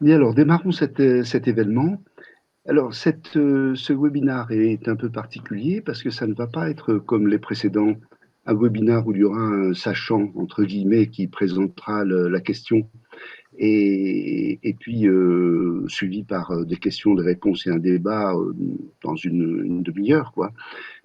Bien, alors démarrons cet événement. Alors, ce webinaire est un peu particulier parce que ça ne va pas être comme les précédents, un webinaire où il y aura un sachant, entre guillemets, qui présentera la question et puis suivi par des questions, des réponses et un débat dans une demi-heure, quoi.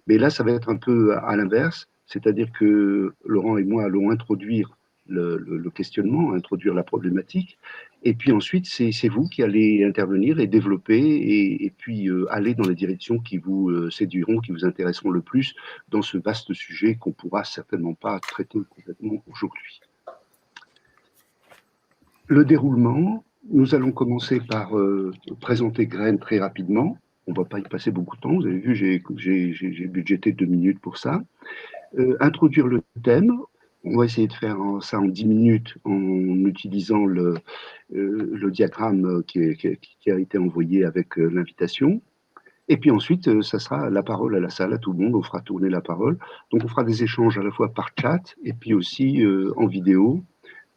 Mais là, ça va être un peu à l'inverse, c'est-à-dire que Laurent et moi allons introduire le questionnement, introduire la problématique, et puis ensuite, c'est vous qui allez intervenir et développer, et puis aller dans les directions qui vous séduiront, qui vous intéresseront le plus dans ce vaste sujet qu'on ne pourra certainement pas traiter complètement aujourd'hui. Le déroulement, nous allons commencer par présenter Graine très rapidement. On ne va pas y passer beaucoup de temps. Vous avez vu, j'ai budgété 2 minutes pour ça. Introduire le thème. On va essayer de faire ça en 10 minutes en utilisant le diagramme qui a été envoyé avec l'invitation. Et puis ensuite, ça sera la parole à la salle, à tout le monde. On fera tourner la parole. Donc, on fera des échanges à la fois par chat et puis aussi en vidéo.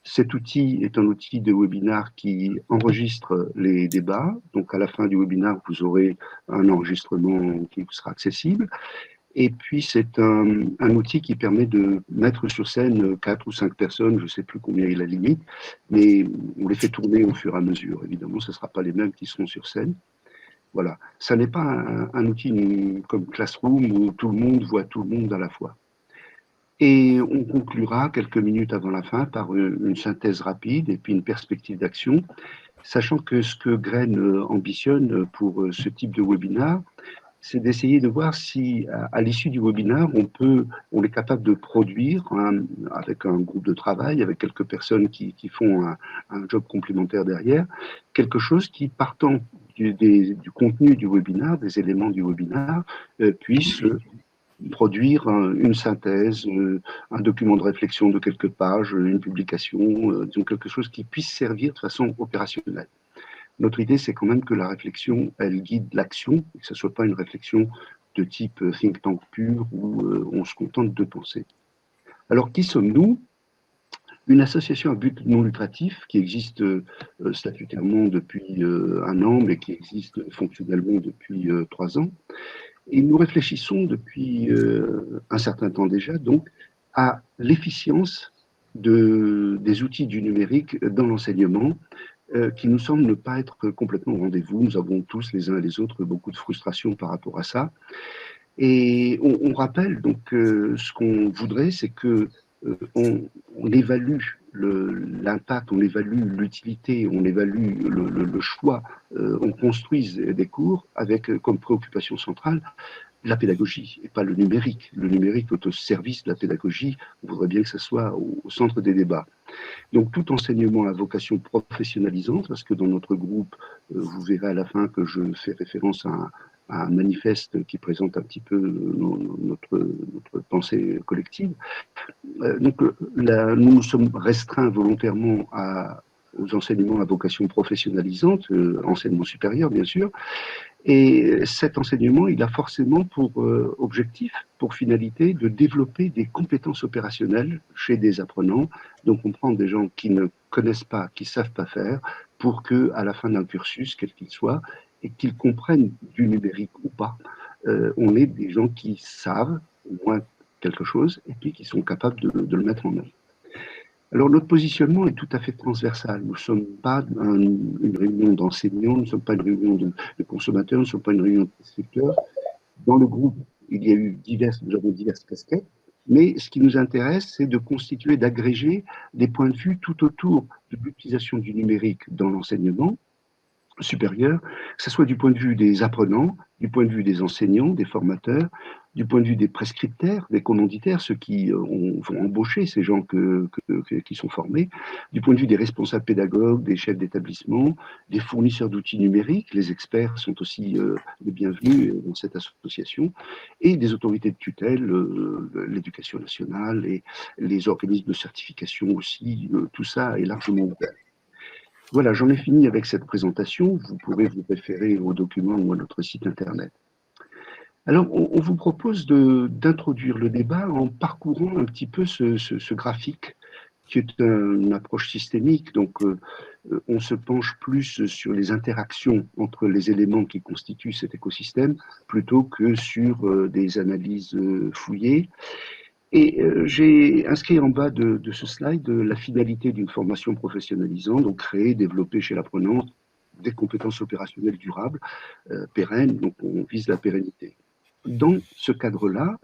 Cet outil est un outil de webinar qui enregistre les débats. Donc, à la fin du webinar, vous aurez un enregistrement qui vous sera accessible. Et puis, c'est un outil qui permet de mettre sur scène 4 ou 5 personnes, je ne sais plus combien est la limite, mais on les fait tourner au fur et à mesure. Évidemment, ce ne sera pas les mêmes qui seront sur scène. Voilà. Ça n'est pas un outil comme Classroom où tout le monde voit tout le monde à la fois. Et on conclura quelques minutes avant la fin par une synthèse rapide et puis une perspective d'action, sachant que ce que Graine ambitionne pour ce type de webinaire, c'est d'essayer de voir si, à l'issue du webinaire, on est capable de produire, avec un groupe de travail, avec quelques personnes qui font un job complémentaire derrière, quelque chose qui, partant du contenu du webinaire, des éléments du webinaire, puisse produire une synthèse, un document de réflexion de quelques pages, une publication, disons quelque chose qui puisse servir de façon opérationnelle. Notre idée, c'est quand même que la réflexion, elle guide l'action, et que ce ne soit pas une réflexion de type think tank pur où on se contente de penser. Alors, qui sommes-nous? Une association à but non lucratif qui existe statutairement depuis 1 an, mais qui existe fonctionnellement depuis 3 ans. Et nous réfléchissons depuis un certain temps déjà, donc, à l'efficience des outils du numérique dans l'enseignement, qui nous semble ne pas être complètement au rendez-vous. Nous avons tous, les uns et les autres, beaucoup de frustration par rapport à ça. Et on rappelle donc ce qu'on voudrait, c'est que on évalue l'impact, on évalue l'utilité, on évalue le choix, on construise des cours avec comme préoccupation centrale la pédagogie et pas le numérique. Le numérique est au service de la pédagogie. On voudrait bien que ça soit au centre des débats. Donc tout enseignement a vocation professionnalisante, parce que dans notre groupe, vous verrez à la fin que je fais référence à un manifeste qui présente un petit peu notre pensée collective. Donc là, nous nous sommes restreints volontairement aux enseignements à vocation professionnalisante, enseignement supérieur bien sûr, et cet enseignement, il a forcément pour objectif, pour finalité, de développer des compétences opérationnelles chez des apprenants. Donc, on prend des gens qui ne connaissent pas, qui ne savent pas faire, pour qu'à la fin d'un cursus, quel qu'il soit, et qu'ils comprennent du numérique ou pas, on ait des gens qui savent au moins quelque chose et puis qui sont capables de le mettre en œuvre. Alors, notre positionnement est tout à fait transversal. Nous ne sommes pas une réunion d'enseignants, nous ne sommes pas une réunion de consommateurs, nous ne sommes pas une réunion de secteur. Dans le groupe, il y a eu nous avons diverses casquettes, mais ce qui nous intéresse, c'est de constituer, d'agréger des points de vue tout autour de l'utilisation du numérique dans l'enseignement supérieur, que ce soit du point de vue des apprenants, du point de vue des enseignants, des formateurs, du point de vue des prescripteurs, des commanditaires, ceux qui vont embaucher ces gens qui sont formés, du point de vue des responsables pédagogues, des chefs d'établissement, des fournisseurs d'outils numériques, les experts sont aussi les bienvenus dans cette association, et des autorités de tutelle, l'éducation nationale et les organismes de certification aussi, tout ça est largement ouvert. Voilà, j'en ai fini avec cette présentation. Vous pourrez vous référer au document ou à notre site internet. Alors, on vous propose d'introduire le débat en parcourant un petit peu ce graphique qui est une approche systémique. Donc, on se penche plus sur les interactions entre les éléments qui constituent cet écosystème plutôt que sur des analyses fouillées. Et j'ai inscrit en bas de ce slide la finalité d'une formation professionnalisante, donc créer, développer chez l'apprenant des compétences opérationnelles durables, pérennes, donc on vise la pérennité. Dans ce cadre-là,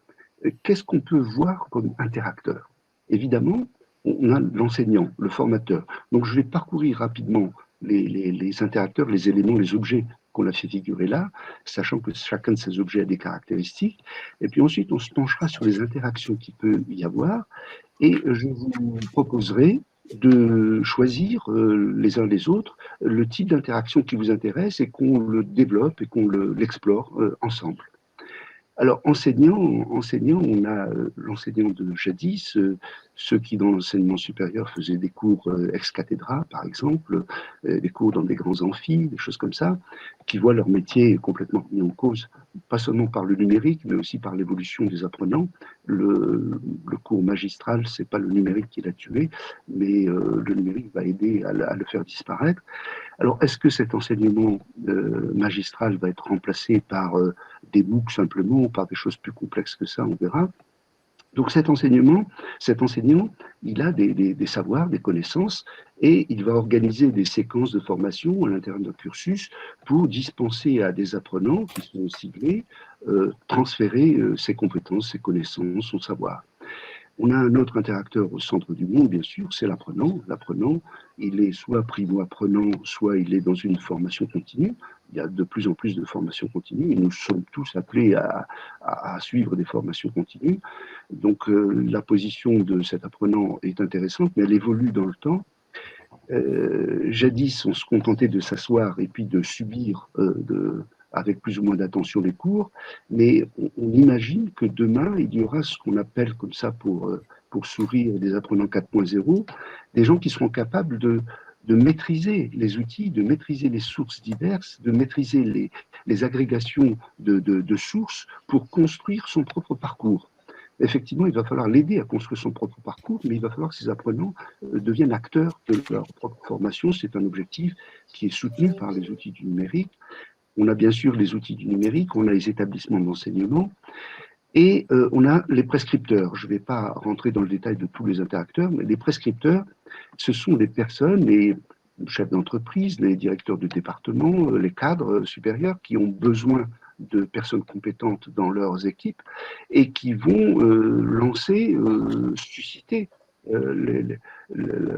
qu'est-ce qu'on peut voir comme interacteur? Évidemment, on a l'enseignant, le formateur. Donc je vais parcourir rapidement les interacteurs, les éléments, les objets qu'on a fait figurer là, sachant que chacun de ces objets a des caractéristiques. Et puis ensuite, on se penchera sur les interactions qu'il peut y avoir. Et je vous proposerai de choisir les uns les autres le type d'interaction qui vous intéresse et qu'on le développe et qu'on l'explore ensemble. Alors, enseignant, on a l'enseignant de jadis, ceux qui dans l'enseignement supérieur faisaient des cours ex cathedra, par exemple, des cours dans des grands amphis, des choses comme ça, qui voient leur métier complètement mis en cause, pas seulement par le numérique, mais aussi par l'évolution des apprenants. Le cours magistral, c'est pas le numérique qui l'a tué, mais le numérique va aider à le faire disparaître. Alors, est-ce que cet enseignement magistral va être remplacé par des MOOC simplement ou par des choses plus complexes que ça, on verra. Donc cet enseignant, il a des savoirs, des connaissances, et il va organiser des séquences de formation à l'intérieur d'un cursus pour dispenser à des apprenants qui sont ciblés, transférer ses compétences, ses connaissances, son savoir. On a un autre interacteur au centre du monde, bien sûr, c'est l'apprenant. L'apprenant, il est soit primo-apprenant, soit il est dans une formation continue. Il y a de plus en plus de formations continues et nous sommes tous appelés à suivre des formations continues. Donc la position de cet apprenant est intéressante, mais elle évolue dans le temps. Jadis, on se contentait de s'asseoir et puis de subir avec plus ou moins d'attention les cours, mais on imagine que demain, il y aura ce qu'on appelle comme ça pour sourire des apprenants 4.0, des gens qui seront capables de maîtriser les outils, de maîtriser les sources diverses, de maîtriser les agrégations de sources pour construire son propre parcours. Effectivement, il va falloir l'aider à construire son propre parcours, mais il va falloir que ces apprenants deviennent acteurs de leur propre formation. C'est un objectif qui est soutenu par les outils du numérique. On a bien sûr les outils du numérique, on a les établissements d'enseignement et on a les prescripteurs. Je ne vais pas rentrer dans le détail de tous les interacteurs, mais les prescripteurs, ce sont les personnes, les chefs d'entreprise, les directeurs de département, les cadres supérieurs qui ont besoin de personnes compétentes dans leurs équipes et qui vont susciter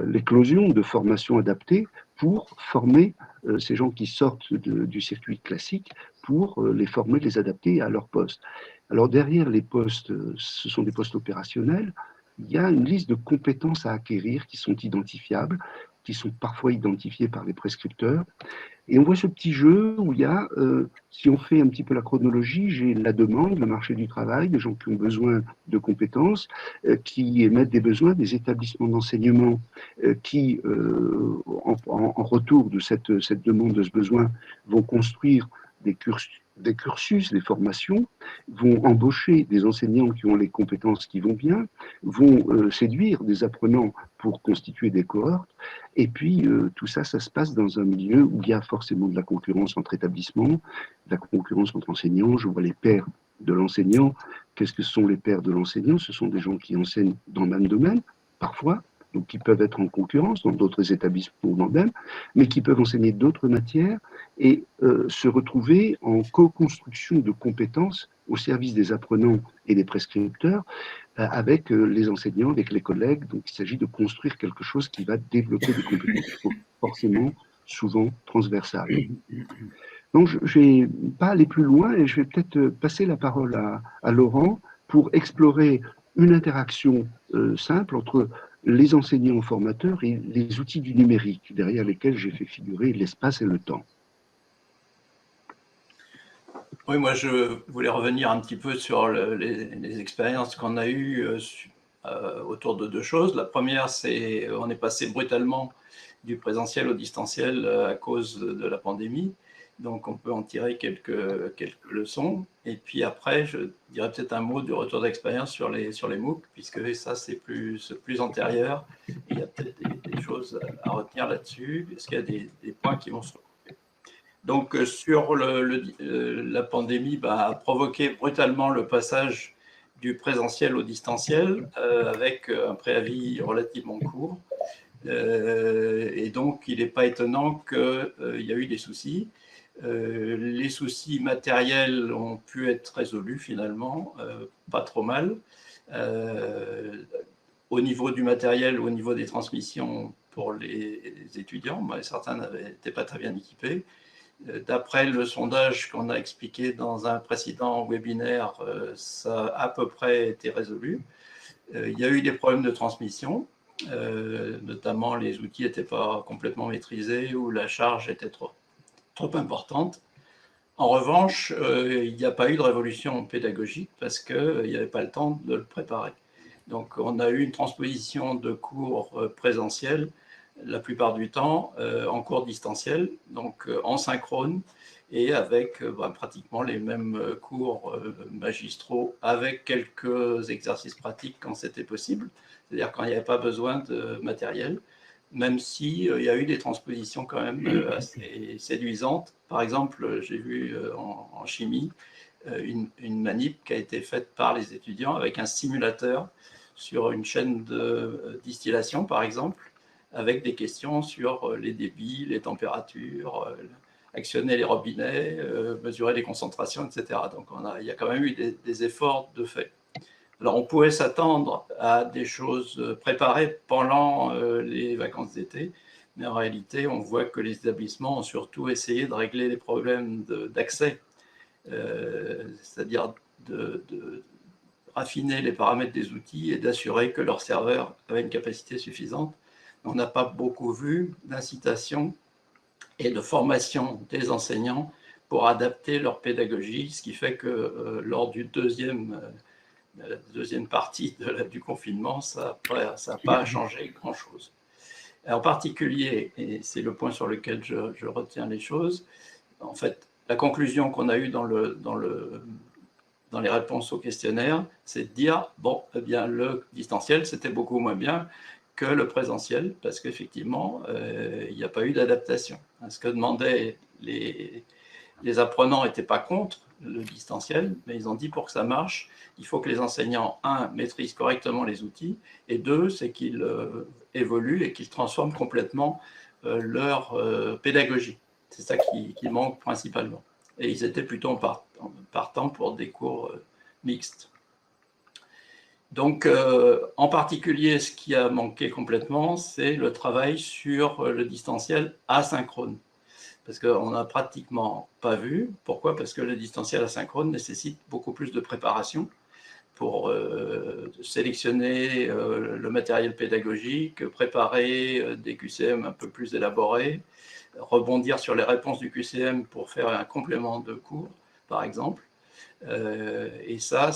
l'éclosion de formations adaptées pour former ces gens qui sortent du circuit classique, pour les former, les adapter à leur poste. Alors derrière les postes, ce sont des postes opérationnels, il y a une liste de compétences à acquérir qui sont identifiables, qui sont parfois identifiées par les prescripteurs. Et on voit ce petit jeu où il y a, si on fait un petit peu la chronologie, j'ai la demande, le marché du travail, des gens qui ont besoin de compétences, qui émettent des besoins, des établissements d'enseignement qui, en retour de cette demande, de ce besoin, vont construire des cursus, des formations, vont embaucher des enseignants qui ont les compétences qui vont bien, vont séduire des apprenants pour constituer des cohortes. Et puis, tout ça, ça se passe dans un milieu où il y a forcément de la concurrence entre établissements, de la concurrence entre enseignants. Je vois les pairs de l'enseignant. Qu'est-ce que sont les pairs de l'enseignant? Ce sont des gens qui enseignent dans le même domaine, parfois, donc qui peuvent être en concurrence dans d'autres établissements ou dans le même, mais qui peuvent enseigner d'autres matières et se retrouver en co-construction de compétences au service des apprenants et des prescripteurs avec les enseignants, avec les collègues. Donc il s'agit de construire quelque chose qui va développer des compétences forcément souvent transversales. Donc je ne vais pas aller plus loin et je vais peut-être passer la parole à Laurent pour explorer une interaction simple entre les enseignants formateurs et les outils du numérique derrière lesquels j'ai fait figurer l'espace et le temps. Oui, moi je voulais revenir un petit peu sur les expériences qu'on a eues autour de deux choses. La première, c'est on est passé brutalement du présentiel au distanciel à cause de la pandémie. Donc, on peut en tirer quelques leçons. Et puis après, je dirais peut-être un mot du retour d'expérience sur les MOOC, puisque ça, c'est plus antérieur. Et il y a peut-être des choses à retenir là-dessus, parce qu'il y a des points qui vont se recouper. Donc, sur la pandémie, a provoqué brutalement le passage du présentiel au distanciel, avec un préavis relativement court. Et donc, il n'est pas étonnant qu'il y a eu des soucis. Les soucis matériels ont pu être résolus finalement, pas trop mal. Au niveau du matériel, au niveau des transmissions pour les étudiants, certains n'étaient pas très bien équipés. D'après le sondage qu'on a expliqué dans un précédent webinaire, ça a à peu près été résolu. Il y a eu des problèmes de transmission, notamment les outils n'étaient pas complètement maîtrisés ou la charge était trop importante. En revanche, il n'y a pas eu de révolution pédagogique parce qu'il n'y avait pas le temps de le préparer. Donc, on a eu une transposition de cours présentiels la plupart du temps en cours distanciel, donc en synchrone et avec pratiquement les mêmes cours magistraux avec quelques exercices pratiques quand c'était possible, c'est-à-dire quand il n'y avait pas besoin de matériel, même s'il y a eu des transpositions quand même assez séduisantes. Par exemple, j'ai vu en chimie une manip qui a été faite par les étudiants avec un simulateur sur une chaîne de distillation, par exemple, avec des questions sur les débits, les températures, actionner les robinets, mesurer les concentrations, etc. Donc il y a quand même eu des efforts de fait. Alors on pouvait s'attendre à des choses préparées pendant les vacances d'été, mais en réalité on voit que les établissements ont surtout essayé de régler les problèmes d'accès, c'est-à-dire de raffiner les paramètres des outils et d'assurer que leur serveur avait une capacité suffisante. On n'a pas beaucoup vu d'incitation et de formation des enseignants pour adapter leur pédagogie, ce qui fait que lors du la deuxième partie du confinement, ça n'a pas changé grand-chose. En particulier, et c'est le point sur lequel je retiens les choses, en fait, la conclusion qu'on a eue dans les réponses au questionnaire, c'est de dire, bon, eh bien, le distanciel, c'était beaucoup moins bien que le présentiel, parce qu'effectivement, il n'y a pas eu d'adaptation. Ce que demandaient les apprenants n'étaient pas contre le distanciel, mais ils ont dit pour que ça marche, il faut que les enseignants, un, maîtrisent correctement les outils, et deux, c'est qu'ils évoluent et qu'ils transforment complètement leur pédagogie. C'est ça qui manque principalement. Et ils étaient plutôt partants pour des cours mixtes. Donc, en particulier, ce qui a manqué complètement, c'est le travail sur le distanciel asynchrone. Parce qu'on n'a pratiquement pas vu. Pourquoi? Parce que le distanciel asynchrone nécessite beaucoup plus de préparation pour sélectionner le matériel pédagogique, préparer des QCM un peu plus élaborés, rebondir sur les réponses du QCM pour faire un complément de cours, par exemple. Et ça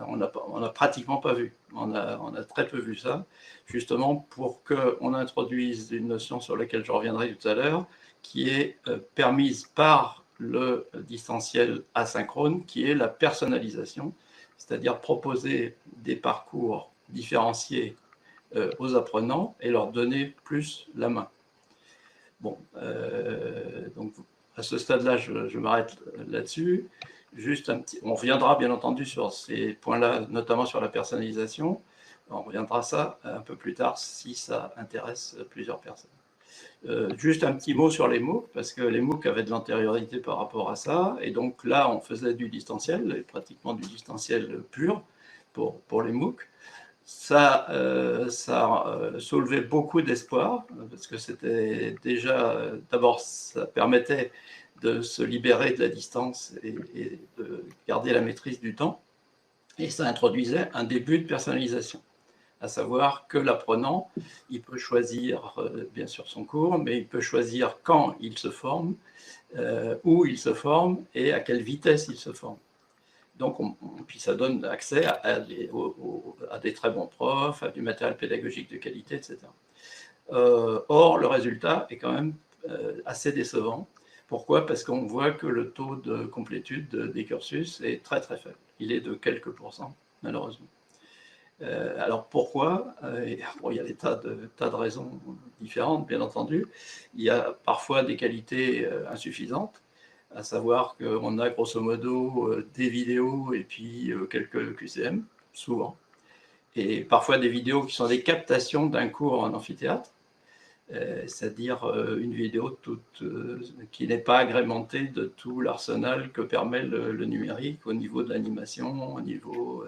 on n'a pratiquement pas vu. On a très peu vu ça, justement pour qu'on introduise une notion sur laquelle je reviendrai tout à l'heure, qui est permise par le distanciel asynchrone, qui est la personnalisation, c'est-à-dire proposer des parcours différenciés aux apprenants et leur donner plus la main. Bon, donc à ce stade-là, je m'arrête là-dessus. Juste on reviendra bien entendu sur ces points-là, notamment sur la personnalisation. On reviendra ça un peu plus tard si ça intéresse plusieurs personnes. Juste un petit mot sur les MOOC, parce que les MOOC avaient de l'antériorité par rapport à ça, et donc là, on faisait du distanciel, pratiquement du distanciel pur pour les MOOC. Ça soulevait beaucoup d'espoir, parce que c'était déjà, d'abord, ça permettait de se libérer de la distance et de garder la maîtrise du temps, et ça introduisait un début de personnalisation, à savoir que l'apprenant, il peut choisir bien sûr son cours, mais il peut choisir quand il se forme, où il se forme et à quelle vitesse il se forme. Donc, puis ça donne accès à des très bons profs, à du matériel pédagogique de qualité, etc. Or, le résultat est quand même assez décevant, Pourquoi? Parce qu'on voit que le taux de complétude des cursus est très très faible. Il est de quelques pourcents, malheureusement. Alors pourquoi? Bon, il y a des tas de raisons différentes, bien entendu. Il y a parfois des qualités insuffisantes, à savoir qu'on a grosso modo des vidéos et puis quelques QCM, souvent. Et parfois des vidéos qui sont des captations d'un cours en amphithéâtre, c'est-à-dire une vidéo qui n'est pas agrémentée de tout l'arsenal que permet le numérique au niveau de l'animation, au niveau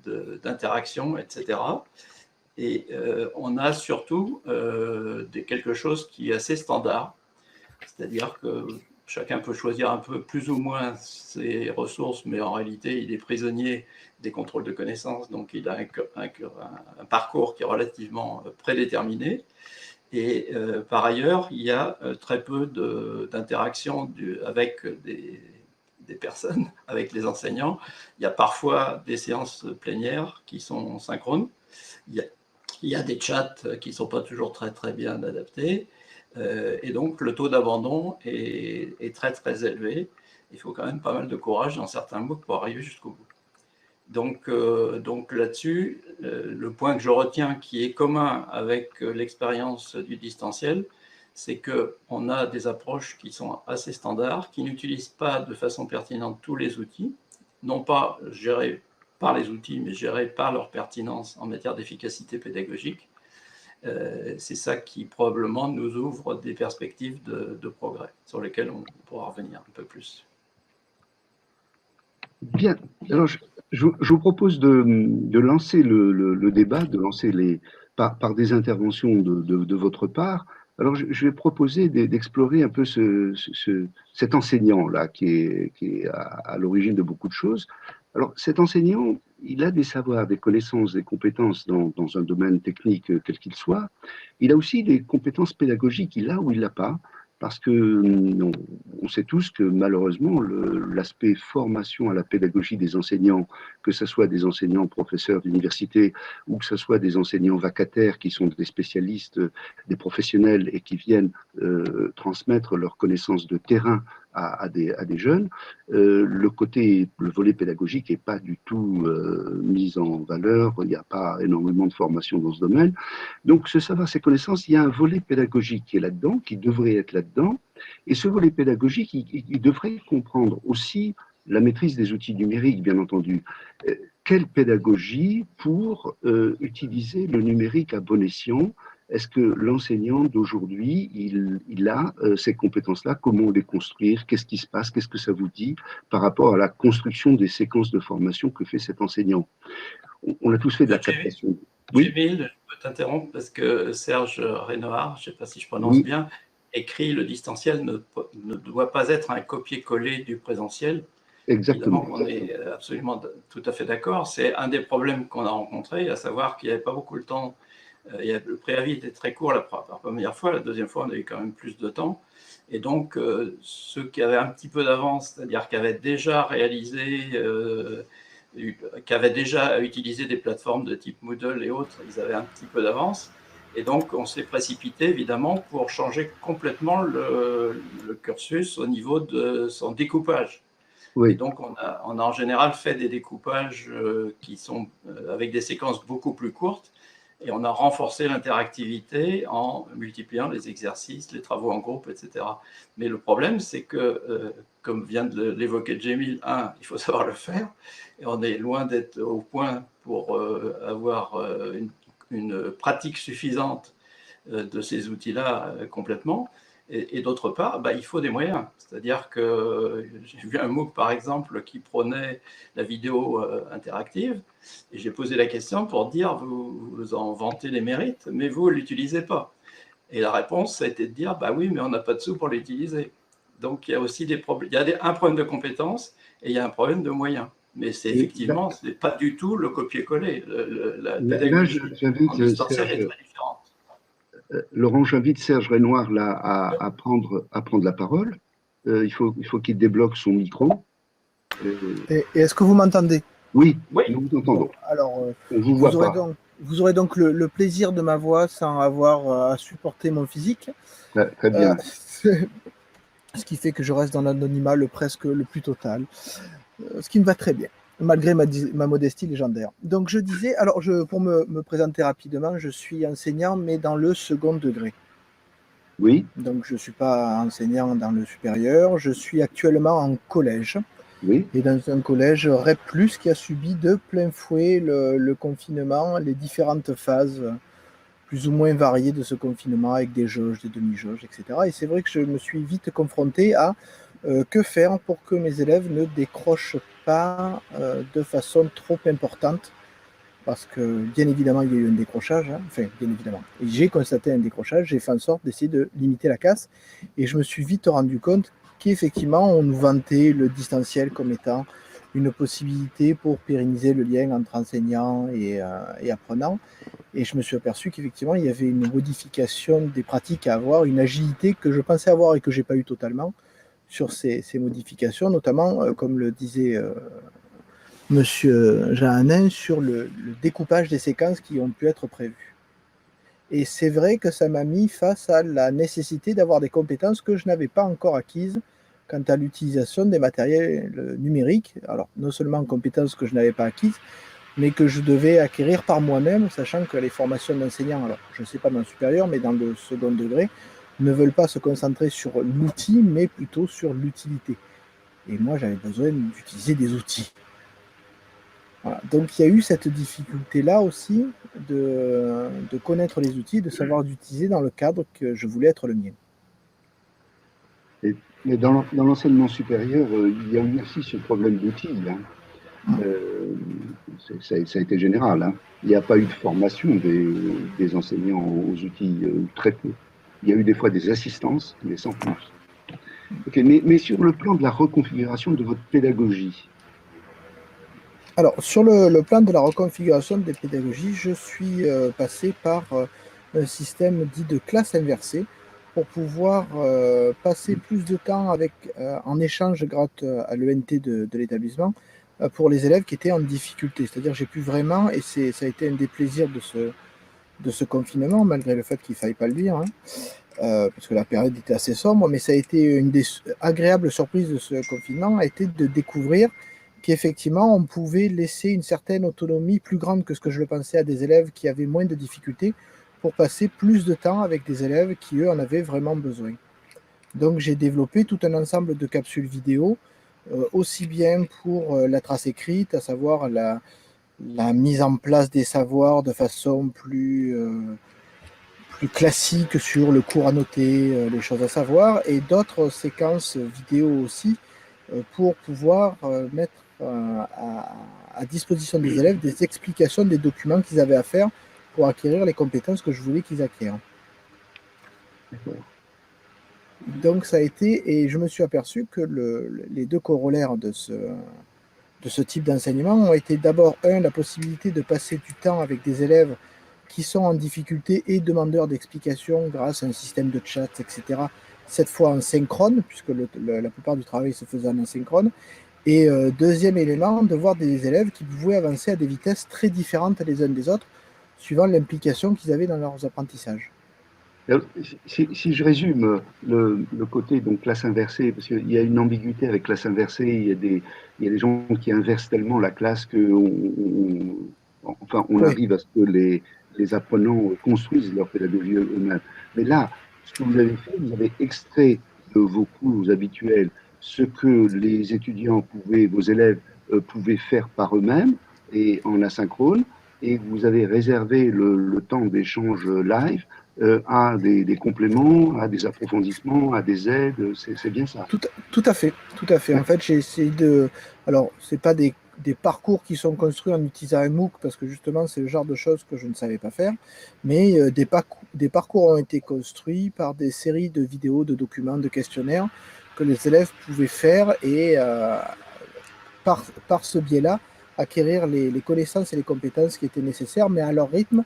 d'interaction, etc. Et on a surtout quelque chose qui est assez standard, c'est-à-dire que chacun peut choisir un peu plus ou moins ses ressources, mais en réalité, il est prisonnier des contrôles de connaissances, donc il a un parcours qui est relativement prédéterminé. Et par ailleurs, il y a très peu d'interaction avec des personnes, avec les enseignants. Il y a parfois des séances plénières qui sont synchrones. Il y a des chats qui ne sont pas toujours très, très bien adaptés. Et donc, le taux d'abandon est très, très élevé. Il faut quand même pas mal de courage dans certains MOOC pour arriver jusqu'au bout. Donc là-dessus, le point que je retiens qui est commun avec l'expérience du distanciel, c'est qu'on a des approches qui sont assez standards, qui n'utilisent pas de façon pertinente tous les outils, non pas gérés par les outils, mais gérés par leur pertinence en matière d'efficacité pédagogique. C'est ça qui probablement nous ouvre des perspectives de progrès sur lesquelles on pourra revenir un peu plus. Bien. Alors, je vous propose de lancer le débat, de lancer par des interventions de votre part. Alors, je vais proposer d'explorer un peu cet enseignant-là qui est à l'origine de beaucoup de choses. Alors, cet enseignant, il a des savoirs, des connaissances, des compétences dans un domaine technique quel qu'il soit. Il a aussi des compétences pédagogiques, il a ou il l'a pas. Parce que on sait tous que malheureusement, l'aspect formation à la pédagogie des enseignants, que ce soit des enseignants professeurs d'université ou que ce soit des enseignants vacataires qui sont des spécialistes, des professionnels et qui viennent transmettre leurs connaissances de terrain à des jeunes, le volet pédagogique n'est pas du tout mis en valeur, il n'y a pas énormément de formation dans ce domaine. Donc, ce savoir, ces connaissances, il y a un volet pédagogique qui est là-dedans, qui devrait être là-dedans, et ce volet pédagogique, il devrait comprendre aussi la maîtrise des outils numériques, bien entendu. Quelle pédagogie pour utiliser le numérique à bon escient? Est-ce que l'enseignant d'aujourd'hui, il a ces compétences-là? Comment les construire? Qu'est-ce qui se passe? Qu'est-ce que ça vous dit par rapport à la construction des séquences de formation que fait cet enseignant? On a tous fait de la captation. Oui. Émile, je peux t'interrompre parce que Serge Renoir, je ne sais pas si je prononce bien, écrit le distanciel ne doit pas être un copier-coller du présentiel. Exactement. Évidemment, on est absolument tout à fait d'accord. C'est un des problèmes qu'on a rencontrés, à savoir qu'il n'y avait pas beaucoup de temps. Le préavis était très court la première fois, la deuxième fois, on a eu quand même plus de temps. Et donc, ceux qui avaient un petit peu d'avance, c'est-à-dire qui avaient déjà réalisé, qui avaient déjà utilisé des plateformes de type Moodle et autres, ils avaient un petit peu d'avance. Et donc, on s'est précipité, évidemment, pour changer complètement le cursus au niveau de son découpage. Oui. Et donc, on a en général fait des découpages qui sont avec des séquences beaucoup plus courtes. Et on a renforcé l'interactivité en multipliant les exercices, les travaux en groupe, etc. Mais le problème, c'est que, comme vient de l'évoquer Jamil, il faut savoir le faire. Et on est loin d'être au point pour avoir une pratique suffisante de ces outils-là complètement. Et d'autre part, il faut des moyens. C'est-à-dire que j'ai vu un MOOC, par exemple, qui prônait la vidéo interactive. Et j'ai posé la question pour dire, vous en vantez les mérites, mais vous ne l'utilisez pas. Et la réponse, ça a été de dire, oui, mais on n'a pas de sous pour l'utiliser. Donc, il y a aussi des problèmes. Il y a un problème de compétences et il y a un problème de moyens. Mais c'est effectivement, ce n'est pas du tout le copier-coller. La pédagogie en distanciel est très différente. Laurent, j'invite Serge Renoir là, à prendre la parole. Il faut qu'il débloque son micro. Et est-ce que vous m'entendez? Oui, nous vous entendons. Bon, alors, on vous voit pas. Vous aurez donc le plaisir de ma voix sans avoir à supporter mon physique. Très bien. ce qui fait que je reste dans l'anonymat presque le plus total, ce qui me va très bien, malgré ma modestie légendaire. Donc je disais, alors pour me présenter rapidement, je suis enseignant, mais dans le second degré. Oui. Donc je ne suis pas enseignant dans le supérieur, je suis actuellement en collège. Oui. Et dans un collège REP+, qui a subi de plein fouet le confinement, les différentes phases plus ou moins variées de ce confinement, avec des jauges, des demi-jauges, etc. Et c'est vrai que je me suis vite confronté à que faire pour que mes élèves ne décrochent pas de façon trop importante, parce que bien évidemment il y a eu un décrochage, hein. Enfin bien évidemment, j'ai constaté un décrochage, j'ai fait en sorte d'essayer de limiter la casse, et je me suis vite rendu compte qu'effectivement on nous vantait le distanciel comme étant une possibilité pour pérenniser le lien entre enseignants et apprenants, et je me suis aperçu qu'effectivement il y avait une modification des pratiques à avoir, une agilité que je pensais avoir et que j'ai pas eu totalement sur ces modifications, notamment comme le disait Monsieur Jeannin, sur le découpage des séquences qui ont pu être prévues. Et c'est vrai que ça m'a mis face à la nécessité d'avoir des compétences que je n'avais pas encore acquises quant à l'utilisation des matériels numériques. Alors, non seulement compétences que je n'avais pas acquises, mais que je devais acquérir par moi-même, sachant que les formations d'enseignants, alors je ne sais pas dans le supérieur, mais dans le second degré, ne veulent pas se concentrer sur l'outil, mais plutôt sur l'utilité. Et moi, j'avais besoin d'utiliser des outils. Voilà. Donc il y a eu cette difficulté-là aussi de connaître les outils, de savoir l'utiliser dans le cadre que je voulais être le mien. Mais dans l'enseignement supérieur, il y a eu aussi ce problème d'outils. Hein. Ça a été général. Hein. Il n'y a pas eu de formation des enseignants aux outils, très peu. Il y a eu des fois des assistances, mais sans plus. Okay, mais sur le plan de la reconfiguration de votre pédagogie. Alors, sur le plan de la reconfiguration des pédagogies, je suis passé par un système dit de classe inversée pour pouvoir passer plus de temps en échange grâce à l'ENT de l'établissement pour les élèves qui étaient en difficulté. C'est-à-dire j'ai pu vraiment, et ça a été un des plaisirs de ce confinement, malgré le fait qu'il ne faille pas le dire, hein, parce que la période était assez sombre, mais ça a été une des agréables surprises de ce confinement, a été de découvrir qu'effectivement, on pouvait laisser une certaine autonomie plus grande que ce que je le pensais à des élèves qui avaient moins de difficultés pour passer plus de temps avec des élèves qui, eux, en avaient vraiment besoin. Donc, j'ai développé tout un ensemble de capsules vidéo, aussi bien pour la trace écrite, à savoir la mise en place des savoirs de façon plus classique sur le cours à noter, les choses à savoir, et d'autres séquences vidéo aussi pour pouvoir mettre à disposition des élèves des explications des documents qu'ils avaient à faire pour acquérir les compétences que je voulais qu'ils acquièrent. Donc ça a été, et je me suis aperçu que les deux corollaires de ce type d'enseignement ont été d'abord, la possibilité de passer du temps avec des élèves qui sont en difficulté et demandeurs d'explications grâce à un système de chat, etc., cette fois en synchrone, puisque la plupart du travail se faisait en asynchrone. Et deuxième élément, de voir des élèves qui pouvaient avancer à des vitesses très différentes les uns des autres, suivant l'implication qu'ils avaient dans leurs apprentissages. Alors, si je résume le côté donc classe inversée, parce qu'il y a une ambiguïté avec classe inversée, il y a des gens qui inversent tellement la classe qu'on Oui. arrive à ce que les apprenants construisent leur pédagogie eux-mêmes. Mais là, ce que vous avez fait, vous avez extrait de vos cours habituels ce que les étudiants vos élèves pouvaient faire par eux-mêmes et en asynchrone, et vous avez réservé le temps d'échange live à des compléments, à des approfondissements, à des aides, c'est bien ça. Tout à fait, tout à fait. En fait, j'ai essayé de... Alors, c'est pas des parcours qui sont construits en utilisant un MOOC, parce que justement, c'est le genre de choses que je ne savais pas faire, mais des parcours ont été construits par des séries de vidéos, de documents, de questionnaires que les élèves pouvaient faire et par ce biais-là, acquérir les connaissances et les compétences qui étaient nécessaires, mais à leur rythme,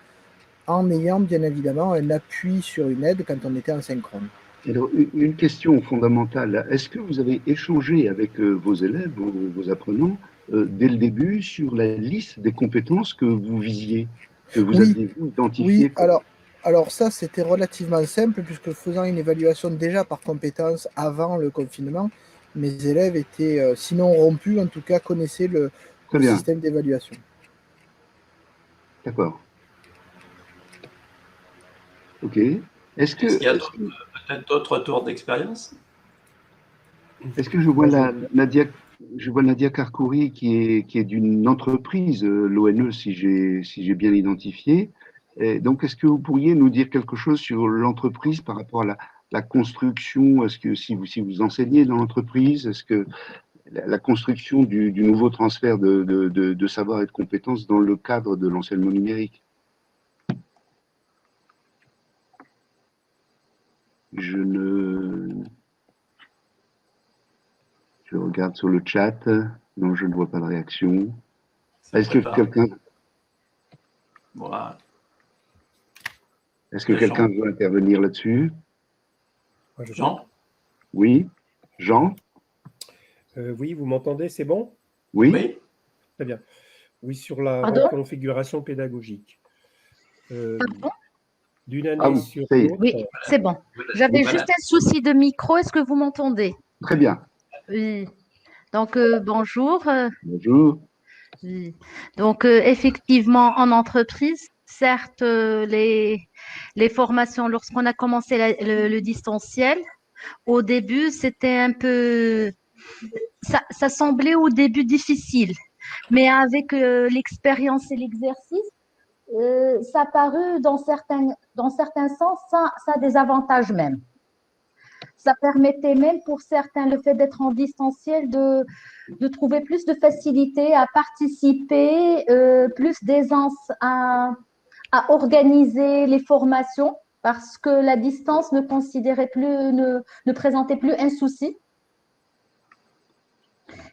en ayant bien évidemment un appui sur une aide quand on était en synchrone. Alors, une question fondamentale, est-ce que vous avez échangé avec vos élèves, vos apprenants, dès le début sur la liste des compétences que vous visiez, que vous aviez identifiées? Oui, alors Alors ça, c'était relativement simple puisque faisant une évaluation déjà par compétences avant le confinement, mes élèves étaient, sinon rompus, en tout cas connaissaient Très le bien, système d'évaluation. d'accord. Ok. Est-ce Est-ce qu'il y a que, est-ce que, peut-être d'autres retours d'expérience? est-ce que je vois je vois Nadia Karkouri qui est d'une entreprise, l'ONE, si j'ai bien identifié. Et donc, est-ce que vous pourriez nous dire quelque chose sur l'entreprise par rapport à la construction? Est-ce que si vous enseignez dans l'entreprise, est-ce que la construction du nouveau transfert de savoir et de compétences dans le cadre de l'enseignement numérique? Je ne, je regarde sur le chat. Non, je ne vois pas de réaction. Ça Est-ce que prépare. quelqu'un Voilà. est-ce que quelqu'un Jean? veut intervenir là-dessus? Moi, je peux. Jean? Oui? Jean? Oui, vous m'entendez, c'est bon? Oui? Oui? Très bien. Oui, sur la Pardon? reconfiguration pédagogique. Pardon? D'une Ah année oui, sur ça y est. l'autre, Oui, c'est bon. J'avais Voilà. juste un souci de micro. Est-ce que vous m'entendez? Très bien. Oui. Donc, bonjour. Bonjour. Oui. Donc, effectivement, en entreprise, certes, les formations, lorsqu'on a commencé le distanciel, au début, c'était un peu, ça semblait au début difficile, mais avec l'expérience et l'exercice, ça a paru dans certains sens, ça a des avantages même. Ça permettait même pour certains, le fait d'être en distanciel, de trouver plus de facilité à participer, plus d'aisance à organiser les formations parce que la distance ne présentait plus un souci.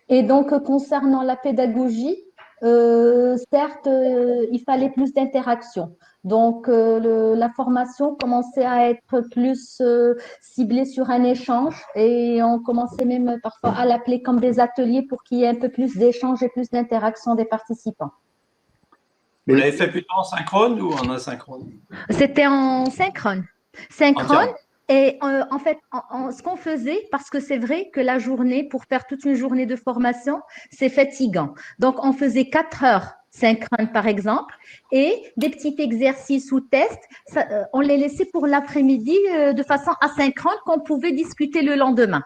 Et donc, concernant la pédagogie, certes, il fallait plus d'interaction. Donc, la formation commençait à être plus ciblée sur un échange et on commençait même parfois à l'appeler comme des ateliers pour qu'il y ait un peu plus d'échange et plus d'interaction des participants. Vous Mais l'avez fait plutôt en synchrone ou en asynchrone? C'était en synchrone. Synchrone. Entièrement. Et en fait, ce qu'on faisait, parce que c'est vrai que la journée, pour faire toute une journée de formation, c'est fatigant. Donc, on faisait 4 heures synchrone, par exemple, et des petits exercices ou tests, on les laissait pour l'après-midi de façon asynchrone qu'on pouvait discuter le lendemain.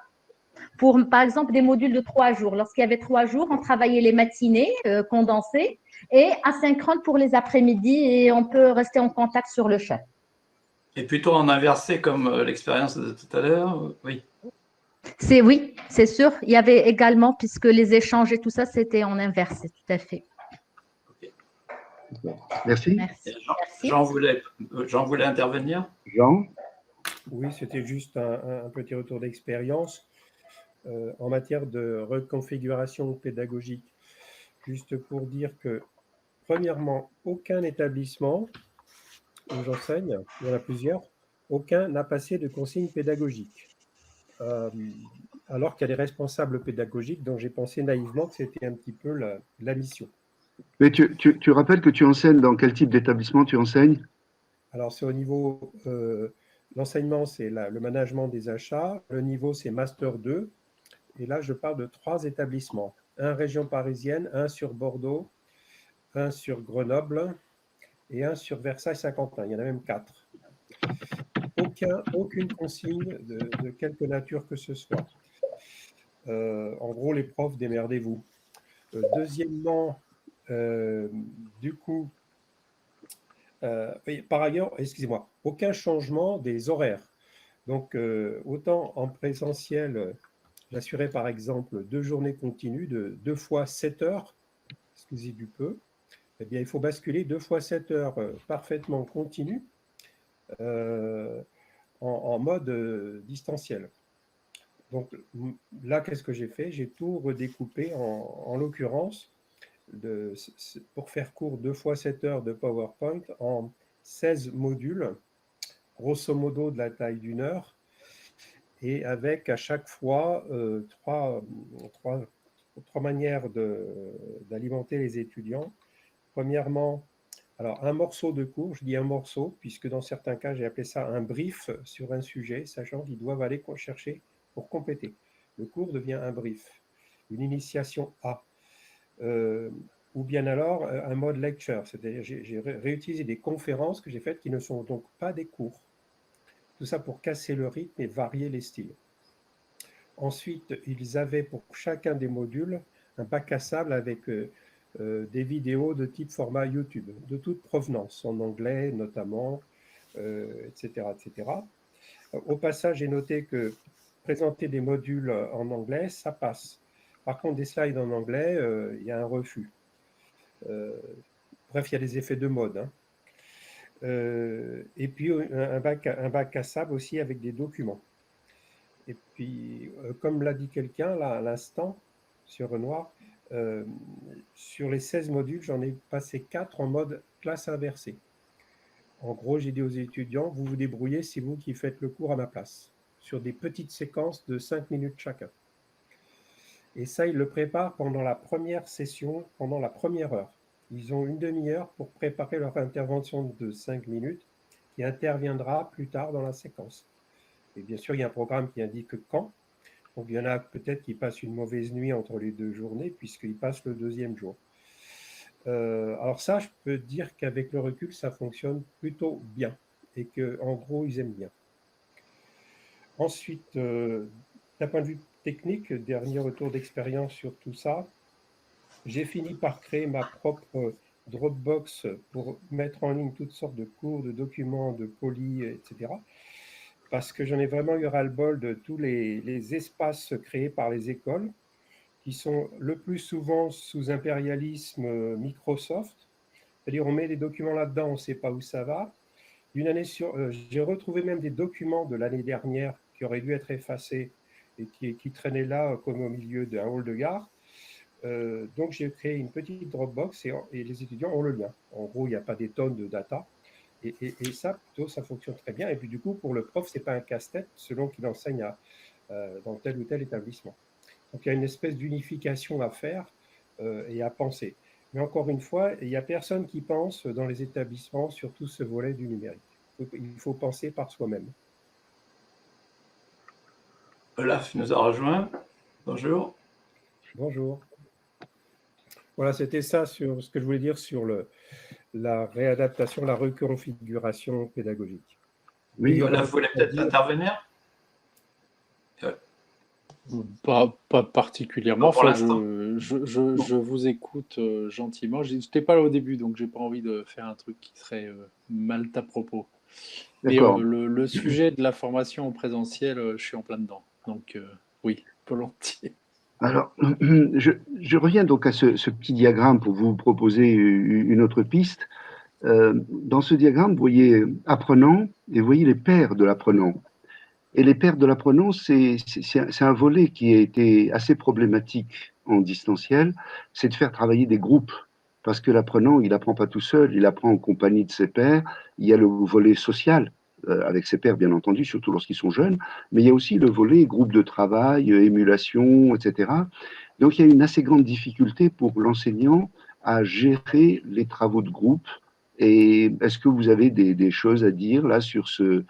Pour, par exemple, des modules de 3 jours. Lorsqu'il y avait 3 jours, on travaillait les matinées condensées et asynchrone pour les après-midi et on peut rester en contact sur le chat. Et plutôt en inversé comme l'expérience de tout à l'heure? Oui. Oui, c'est sûr. Il y avait également, puisque les échanges et tout ça, c'était en inversé, tout à fait. merci. Merci. Jean voulait intervenir? Jean? oui, c'était juste un petit retour d'expérience en matière de reconfiguration pédagogique. Juste pour dire que, premièrement, aucun établissement où j'enseigne, il y en a plusieurs, aucun n'a passé de consignes pédagogiques. Alors qu'il y a des responsables pédagogiques dont j'ai pensé naïvement que c'était un petit peu la mission. Mais tu rappelles que tu enseignes dans quel type d'établissement tu enseignes? Alors, c'est au niveau, l'enseignement, c'est le management des achats. Le niveau, c'est Master 2. Et là, je parle de 3 établissements. Un région parisienne, un sur Bordeaux, un sur Grenoble et un sur Versailles-Saint-Quentin. Il y en a même 4. Aucune consigne de quelque nature que ce soit. En gros, les profs, démerdez-vous. Deuxièmement, du coup, par ailleurs, excusez-moi, aucun changement des horaires. Donc, autant en présentiel, j'assurais par exemple 2 journées continues de 2 fois 7 heures, excusez du peu, eh bien, il faut basculer 2 fois 7 heures parfaitement continues en mode distanciel. Donc là, qu'est-ce que j'ai fait? J'ai tout redécoupé en l'occurrence, pour faire court, 2 fois 7 heures de PowerPoint en 16 modules, grosso modo de la taille d'une heure, et avec à chaque fois trois manières d'alimenter les étudiants. Premièrement, Alors, un morceau de cours, je dis un morceau, puisque dans certains cas, j'ai appelé ça un brief sur un sujet, sachant qu'ils doivent aller chercher pour compléter. Le cours devient un brief, une initiation A. Ou bien alors un mode lecture, c'est-à-dire j'ai réutilisé des conférences que j'ai faites qui ne sont donc pas des cours. Tout ça pour casser le rythme et varier les styles. Ensuite, ils avaient pour chacun des modules un bac à sable avec des vidéos de type format YouTube, de toute provenance, en anglais notamment, etc., etc. Au passage, j'ai noté que présenter des modules en anglais, ça passe. Par contre, des slides en anglais, il y a un refus. Bref, il y a des effets de mode. Hein. Et puis, un bac à sable aussi avec des documents. Et puis, comme l'a dit quelqu'un là à l'instant sur Renoir, sur les 16 modules, j'en ai passé 4 en mode classe inversée. En gros, j'ai dit aux étudiants, vous vous débrouillez, c'est vous qui faites le cours à ma place, sur des petites séquences de 5 minutes chacun. Et ça, ils le préparent pendant la première session, pendant la première heure. Ils ont une demi-heure pour préparer leur intervention de 5 minutes qui interviendra plus tard dans la séquence. Et bien sûr, il y a un programme qui indique quand. Donc, il y en a peut-être qui passent une mauvaise nuit entre les 2 journées puisqu'ils passent le 2e jour. Alors ça, je peux dire qu'avec le recul, ça fonctionne plutôt bien et qu'en gros, ils aiment bien. Ensuite, d'un point de vue technique, dernier retour d'expérience sur tout ça, j'ai fini par créer ma propre Dropbox pour mettre en ligne toutes sortes de cours, de documents, de polis, etc. Parce que j'en ai vraiment eu ras-le-bol de tous les espaces créés par les écoles, qui sont le plus souvent sous impérialisme Microsoft. C'est-à-dire, on met des documents là-dedans, on ne sait pas où ça va. J'ai retrouvé même des documents de l'année dernière qui auraient dû être effacés et qui traînaient là comme au milieu d'un hall de gare. Donc, j'ai créé une petite Dropbox et les étudiants ont le lien. En gros, il n'y a pas des tonnes de data. Et ça, plutôt, ça fonctionne très bien. Et puis, du coup, pour le prof, ce n'est pas un casse-tête selon qu'il enseigne dans tel ou tel établissement. Donc, il y a une espèce d'unification à faire et à penser. Mais encore une fois, il n'y a personne qui pense dans les établissements sur tout ce volet du numérique. Il faut penser par soi-même. Olaf nous a rejoint. Bonjour. Bonjour. Voilà, c'était ça sur ce que je voulais dire sur la réadaptation, la reconfiguration pédagogique. Oui, Olaf voulait peut-être intervenir. Pas particulièrement. Enfin, je vous écoute gentiment. Je n'étais pas là au début, donc j'ai pas envie de faire un truc qui serait mal à propos. Mais le sujet de la formation en présentiel, je suis en plein dedans. Donc oui, volontiers. Alors, je reviens donc à ce petit diagramme pour vous proposer une autre piste. Dans ce diagramme, vous voyez apprenant et vous voyez les pairs de l'apprenant. Et les pairs de l'apprenant, c'est un volet qui a été assez problématique en distanciel, c'est de faire travailler des groupes. Parce que l'apprenant, il n'apprend pas tout seul, il apprend en compagnie de ses pairs. Il y a le volet social, avec ses pairs, bien entendu, surtout lorsqu'ils sont jeunes, mais il y a aussi le volet groupe de travail, émulation, etc. Donc, il y a une assez grande difficulté pour l'enseignant à gérer les travaux de groupe. Et est-ce que vous avez des choses à dire là sur ce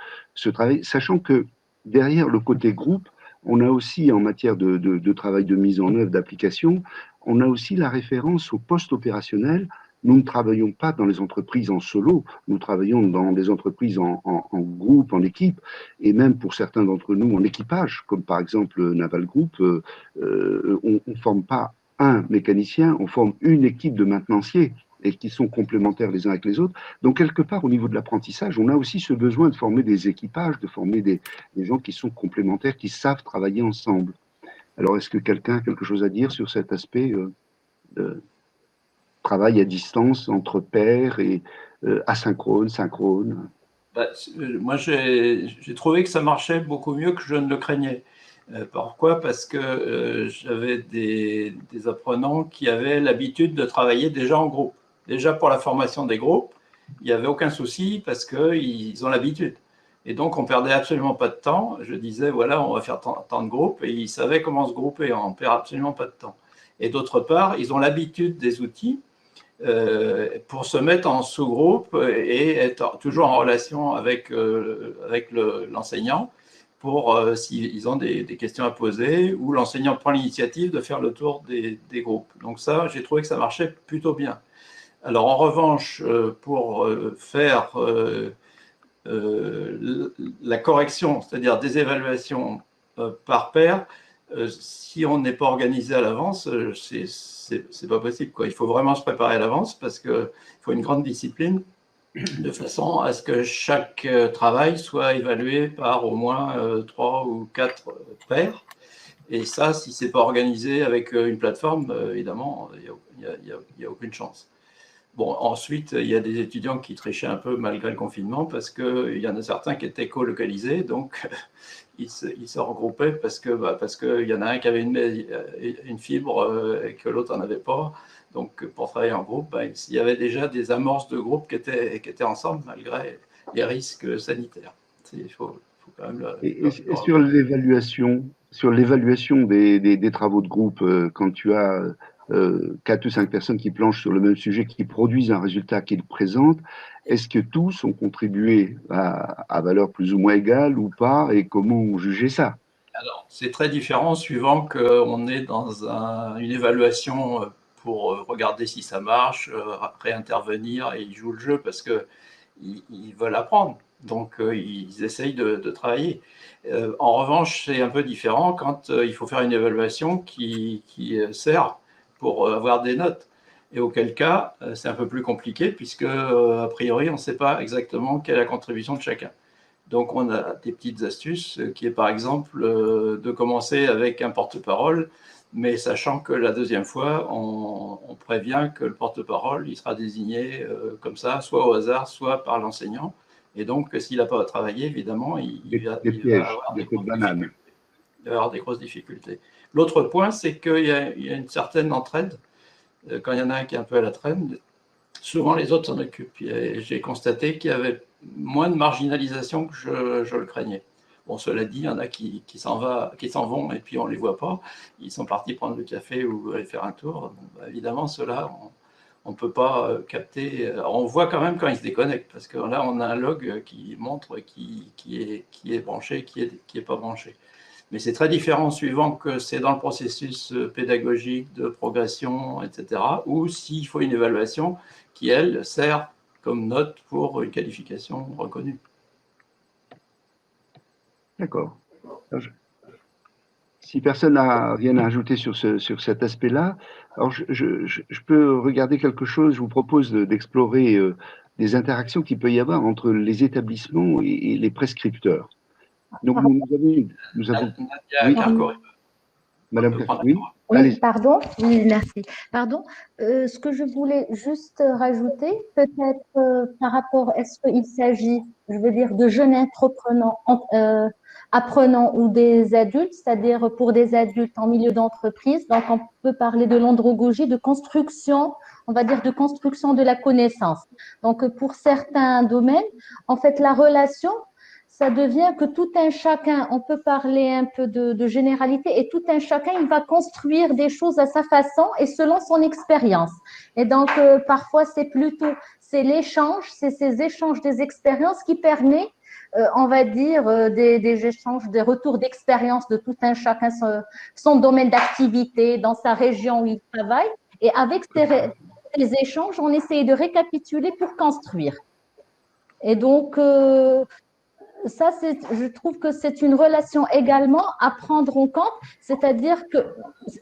travail, sachant que derrière le côté groupe, on a aussi en matière de travail de mise en œuvre, d'application, on a aussi la référence au poste opérationnel. Nous ne travaillons pas dans les entreprises en solo, nous travaillons dans des entreprises en groupe, en équipe, et même pour certains d'entre nous en équipage, comme par exemple Naval Group, on ne forme pas un mécanicien, on forme une équipe de maintenanciers et qui sont complémentaires les uns avec les autres. Donc, quelque part, au niveau de l'apprentissage, on a aussi ce besoin de former des équipages, de former des gens qui sont complémentaires, qui savent travailler ensemble. Alors, est-ce que quelqu'un a quelque chose à dire sur cet aspect de travail à distance entre pairs et asynchrone, synchrone? Moi, j'ai trouvé que ça marchait beaucoup mieux que je ne le craignais. Pourquoi? Parce que j'avais des apprenants qui avaient l'habitude de travailler déjà en groupe. Déjà pour la formation des groupes, il n'y avait aucun souci parce qu'ils ont l'habitude. Et donc, on perdait absolument pas de temps. Je disais, voilà, on va faire tant de groupes et ils savaient comment se grouper. On ne perd absolument pas de temps. Et d'autre part, ils ont l'habitude des outils pour se mettre en sous-groupe et être toujours en relation avec l'enseignant pour s'ils ont des questions à poser, ou l'enseignant prend l'initiative de faire le tour des groupes. Donc ça, j'ai trouvé que ça marchait plutôt bien. Alors en revanche, pour faire la correction, c'est-à-dire des évaluations par pair, si on n'est pas organisé à l'avance, c'est pas possible, quoi. Il faut vraiment se préparer à l'avance parce qu'il faut une grande discipline de façon à ce que chaque travail soit évalué par au moins 3 ou 4 pairs. Et ça, si ce n'est pas organisé avec une plateforme, évidemment, il n'y a aucune chance. Bon, ensuite, il y a des étudiants qui trichaient un peu malgré le confinement parce qu'il y en a certains qui étaient co-localisés, donc ils se regroupaient parce qu'il y en a un qui avait une fibre et que l'autre n'en avait pas. Donc, pour travailler en groupe, il y avait déjà des amorces de groupe qui étaient ensemble malgré les risques sanitaires. Il faut quand même et sur l'évaluation des travaux de groupe, quand tu as 4 ou 5 personnes qui planchent sur le même sujet, qui produisent un résultat qu'ils présentent, est-ce que tous ont contribué à valeur plus ou moins égale ou pas, et comment on jugeait ça? Alors, c'est très différent suivant qu'on est dans une évaluation pour regarder si ça marche, réintervenir, et ils jouent le jeu parce qu'ils veulent apprendre. Donc, ils essayent de travailler. En revanche, c'est un peu différent quand il faut faire une évaluation qui sert pour avoir des notes. Et auquel cas, c'est un peu plus compliqué puisque, a priori, on ne sait pas exactement quelle est la contribution de chacun. Donc, on a des petites astuces qui est, par exemple, de commencer avec un porte-parole, mais sachant que la deuxième fois, on prévient que le porte-parole, il sera désigné comme ça, soit au hasard, soit par l'enseignant. Et donc, s'il n'a pas travaillé, évidemment, il va avoir des grosses difficultés. L'autre point, c'est qu'il y a une certaine entraide. Quand il y en a un qui est un peu à la traîne, souvent les autres s'en occupent. J'ai constaté qu'il y avait moins de marginalisation que je le craignais. Bon, cela dit, il y en a qui s'en vont et puis on ne les voit pas. Ils sont partis prendre le café ou aller faire un tour. Bon, évidemment, ceux-là, on ne peut pas capter. On voit quand même quand ils se déconnectent, parce que là, on a un log qui montre qui est branché, qui n'est pas branché. Mais c'est très différent suivant que c'est dans le processus pédagogique de progression, etc., ou s'il faut une évaluation qui, elle, sert comme note pour une qualification reconnue. D'accord. Si personne n'a rien à ajouter sur cet aspect-là, alors je peux regarder quelque chose. Je vous propose d'explorer des interactions qu'il peut y avoir entre les établissements et les prescripteurs. Donc, nous avons oui, Madame oui. Oui, pardon. Oui, merci. Pardon. Ce que je voulais juste rajouter, peut-être par rapport, est-ce qu'il s'agit, je veux dire, de jeunes apprenants ou des adultes, c'est-à-dire pour des adultes en milieu d'entreprise. Donc, on peut parler de l'andragogie, de construction, on va dire de construction de la connaissance. Donc, pour certains domaines, en fait, la relation, ça devient que tout un chacun, on peut parler un peu de généralité, et tout un chacun, il va construire des choses à sa façon et selon son expérience. Et donc, parfois, c'est l'échange, c'est ces échanges des expériences qui permet, on va dire, des échanges, des retours d'expérience de tout un chacun, son domaine d'activité, dans sa région où il travaille. Et avec ces échanges, on essaye de récapituler pour construire. Et donc, ça, je trouve que c'est une relation également à prendre en compte, c'est-à-dire que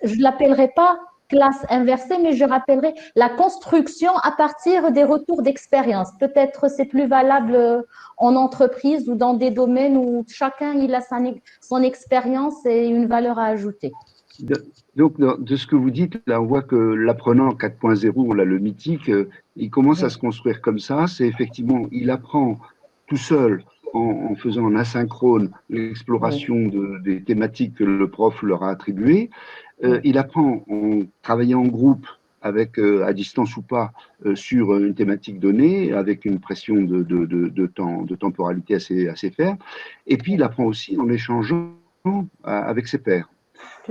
je ne l'appellerai pas classe inversée, mais je rappellerai la construction à partir des retours d'expérience. Peut-être c'est plus valable en entreprise ou dans des domaines où chacun il a son expérience et une valeur à ajouter. Donc, de ce que vous dites, là, on voit que l'apprenant 4.0, là, le mythique, il commence à se construire comme ça. C'est effectivement, il apprend tout seul en faisant en asynchrone l'exploration des thématiques que le prof leur a attribuées. Il apprend en travaillant en groupe, avec, à distance ou pas, sur une thématique donnée, avec une pression de temporalité assez ferme. Et puis, il apprend aussi en échangeant avec ses pairs.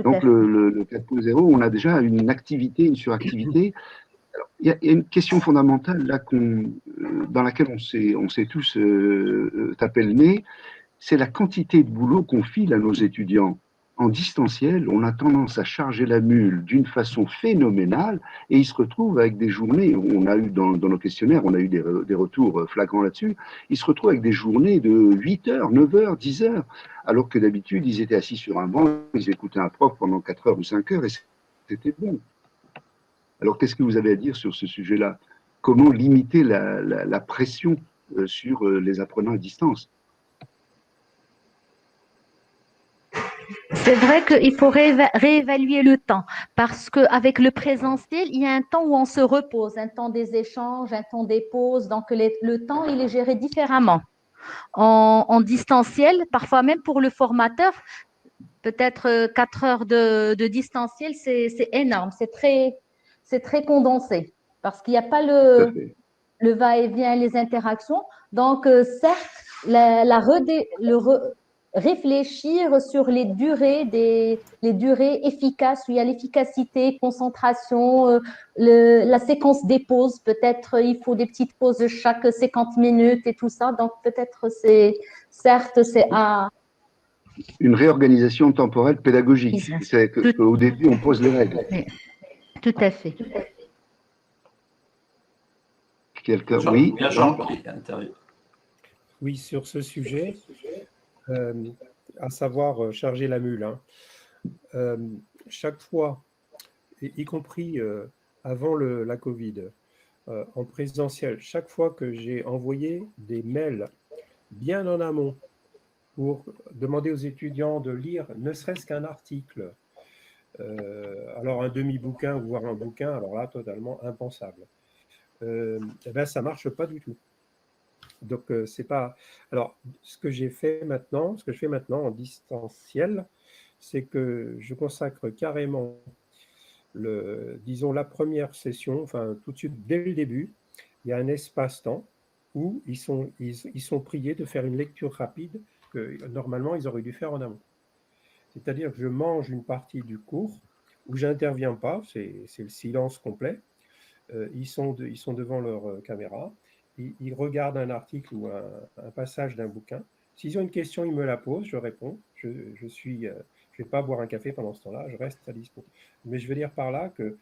Donc, le 4.0, on a déjà une activité, une suractivité. Alors, y a une question fondamentale là dans laquelle on s'est tous tapé le nez, c'est la quantité de boulot qu'on file à nos étudiants. En distanciel, on a tendance à charger la mule d'une façon phénoménale et ils se retrouvent avec des journées, on a eu dans nos questionnaires, on a eu des retours flagrants là-dessus, ils se retrouvent avec des journées de 8 heures, 9 heures, 10 heures, alors que d'habitude, ils étaient assis sur un banc, ils écoutaient un prof pendant 4 heures ou 5 heures et c'était bon. Alors, qu'est-ce que vous avez à dire sur ce sujet-là? Comment limiter la pression sur les apprenants à distance? C'est vrai qu'il faut réévaluer le temps parce qu'avec le présentiel, il y a un temps où on se repose, un temps des échanges, un temps des pauses. Donc, le temps, il est géré différemment. En distanciel, parfois même pour le formateur, peut-être 4 heures de distanciel, c'est énorme, c'est très condensé parce qu'il n'y a pas le va-et-vient, les interactions. Donc, certes, réfléchir sur les durées efficaces, où il y a l'efficacité, concentration, la séquence des pauses, peut-être il faut des petites pauses chaque 50 minutes et tout ça, donc peut-être c'est une réorganisation temporelle pédagogique, c'est qu'au début on pose les règles. Tout à fait. Quelqu'un, oui. Oui, sur ce sujet, à savoir charger la mule. Chaque fois, y compris avant la Covid, en présentiel, chaque fois que j'ai envoyé des mails bien en amont pour demander aux étudiants de lire ne serait-ce qu'un article, alors un demi-bouquin, voire un bouquin, alors là, totalement impensable. Ça ne marche pas du tout. Donc, c'est pas. Alors, ce que je fais maintenant en distanciel, c'est que je consacre carrément disons, la première session, enfin, tout de suite, dès le début, il y a un espace-temps où ils sont priés de faire une lecture rapide que normalement ils auraient dû faire en amont. C'est-à-dire que je mange une partie du cours où je n'interviens pas, c'est le silence complet. Ils sont devant leur caméra, ils regardent un article ou un passage d'un bouquin. S'ils ont une question, ils me la posent, je réponds. Je ne vais pas boire un café pendant ce temps-là, je reste à dispo. Mais je veux dire par là que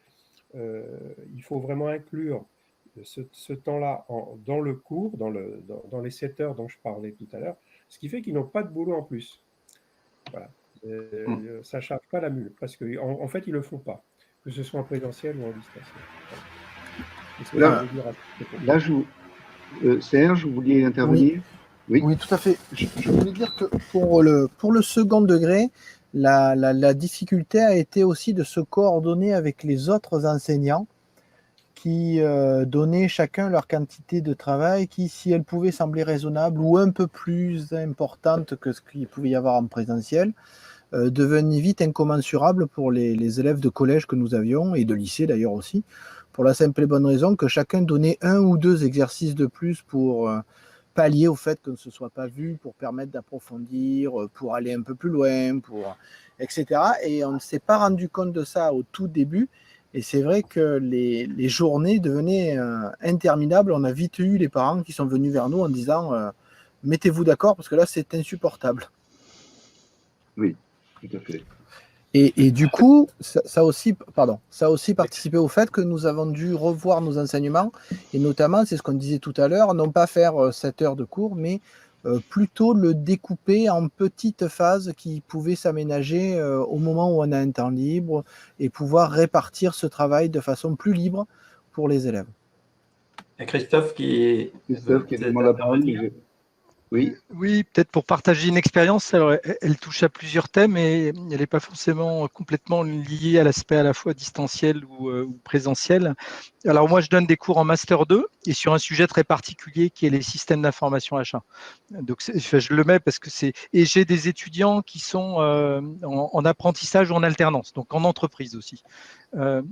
il faut vraiment inclure ce temps-là dans le cours, dans les 7 heures dont je parlais tout à l'heure, ce qui fait qu'ils n'ont pas de boulot en plus. Voilà. Ça ne charge pas la mule, parce qu'en fait, ils ne le font pas, que ce soit en présentiel ou en distanciel. Voilà. Là, Serge, vous vouliez intervenir? Oui, tout à fait. Je voulais dire que pour le second degré, la difficulté a été aussi de se coordonner avec les autres enseignants qui donnaient chacun leur quantité de travail qui, si elle pouvait sembler raisonnable ou un peu plus importante que ce qu'il pouvait y avoir en présentiel, devenait vite incommensurable pour les élèves de collège que nous avions, et de lycée d'ailleurs aussi, pour la simple et bonne raison que chacun donnait 1 ou 2 exercices de plus pour pallier au fait que ne se soit pas vu, pour permettre d'approfondir, pour aller un peu plus loin, etc. Et on ne s'est pas rendu compte de ça au tout début. Et c'est vrai que les journées devenaient interminables. On a vite eu les parents qui sont venus vers nous en disant mettez-vous d'accord parce que là, c'est insupportable. Oui, tout à fait. Et du coup, ça a aussi participé au fait que nous avons dû revoir nos enseignements, et notamment, c'est ce qu'on disait tout à l'heure, non pas faire 7 heures de cours, mais plutôt le découper en petites phases qui pouvaient s'aménager au moment où on a un temps libre et pouvoir répartir ce travail de façon plus libre pour les élèves. Et Christophe qui demande la parole. Oui, peut-être pour partager une expérience. Alors, elle touche à plusieurs thèmes et elle n'est pas forcément complètement liée à l'aspect à la fois distanciel ou présentiel. Alors moi, je donne des cours en Master 2 et sur un sujet très particulier qui est les systèmes d'information achat. Donc, je le mets parce que c'est… Et j'ai des étudiants qui sont en apprentissage ou en alternance, donc en entreprise aussi.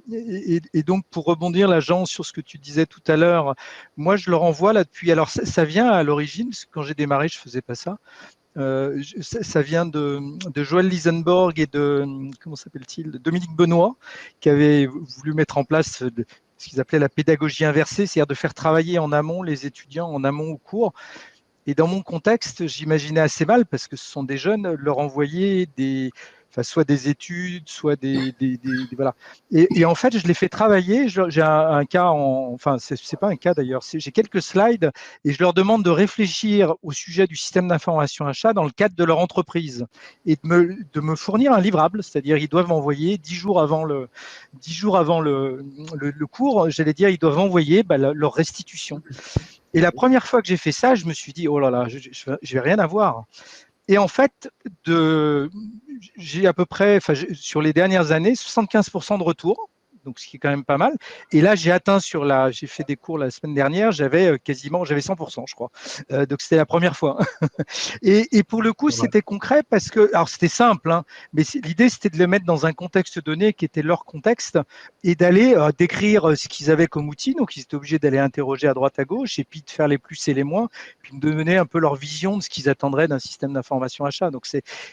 Et donc, pour rebondir, là, Jean, sur ce que tu disais tout à l'heure, moi, je leur envoie là depuis… Alors, ça vient à l'origine, parce que quand j'ai démarré, je ne faisais pas ça. Ça vient de Joël Lisenborg et de, comment s'appelle-t-il, Dominique Benoît, qui avait voulu mettre en place ce qu'ils appelaient la pédagogie inversée, c'est-à-dire de faire travailler en amont les étudiants en amont au cours. Et dans mon contexte, j'imaginais assez mal, parce que ce sont des jeunes, leur envoyer soit des études, soit voilà. Et en fait, je les fais travailler. J'ai un cas, enfin, c'est pas un cas d'ailleurs. J'ai quelques slides et je leur demande de réfléchir au sujet du système d'information achat dans le cadre de leur entreprise et de me fournir un livrable, c'est-à-dire ils doivent m'envoyer 10 jours avant le cours, j'allais dire, ils doivent envoyer leur restitution. Et la première fois que j'ai fait ça, je me suis dit, oh là là, je vais rien avoir. Et en fait, j'ai à peu près, sur les dernières années, 75% de retour, donc ce qui est quand même pas mal. Et là, j'ai fait des cours la semaine dernière, j'avais 100%, je crois. Donc c'était la première fois. Et pour le coup, c'était concret parce que, alors c'était simple, hein, mais l'idée c'était de les mettre dans un contexte donné qui était leur contexte et d'aller décrire ce qu'ils avaient comme outil. Donc ils étaient obligés d'aller interroger à droite à gauche et puis de faire les plus et les moins, puis de donner un peu leur vision de ce qu'ils attendraient d'un système d'information achat. Donc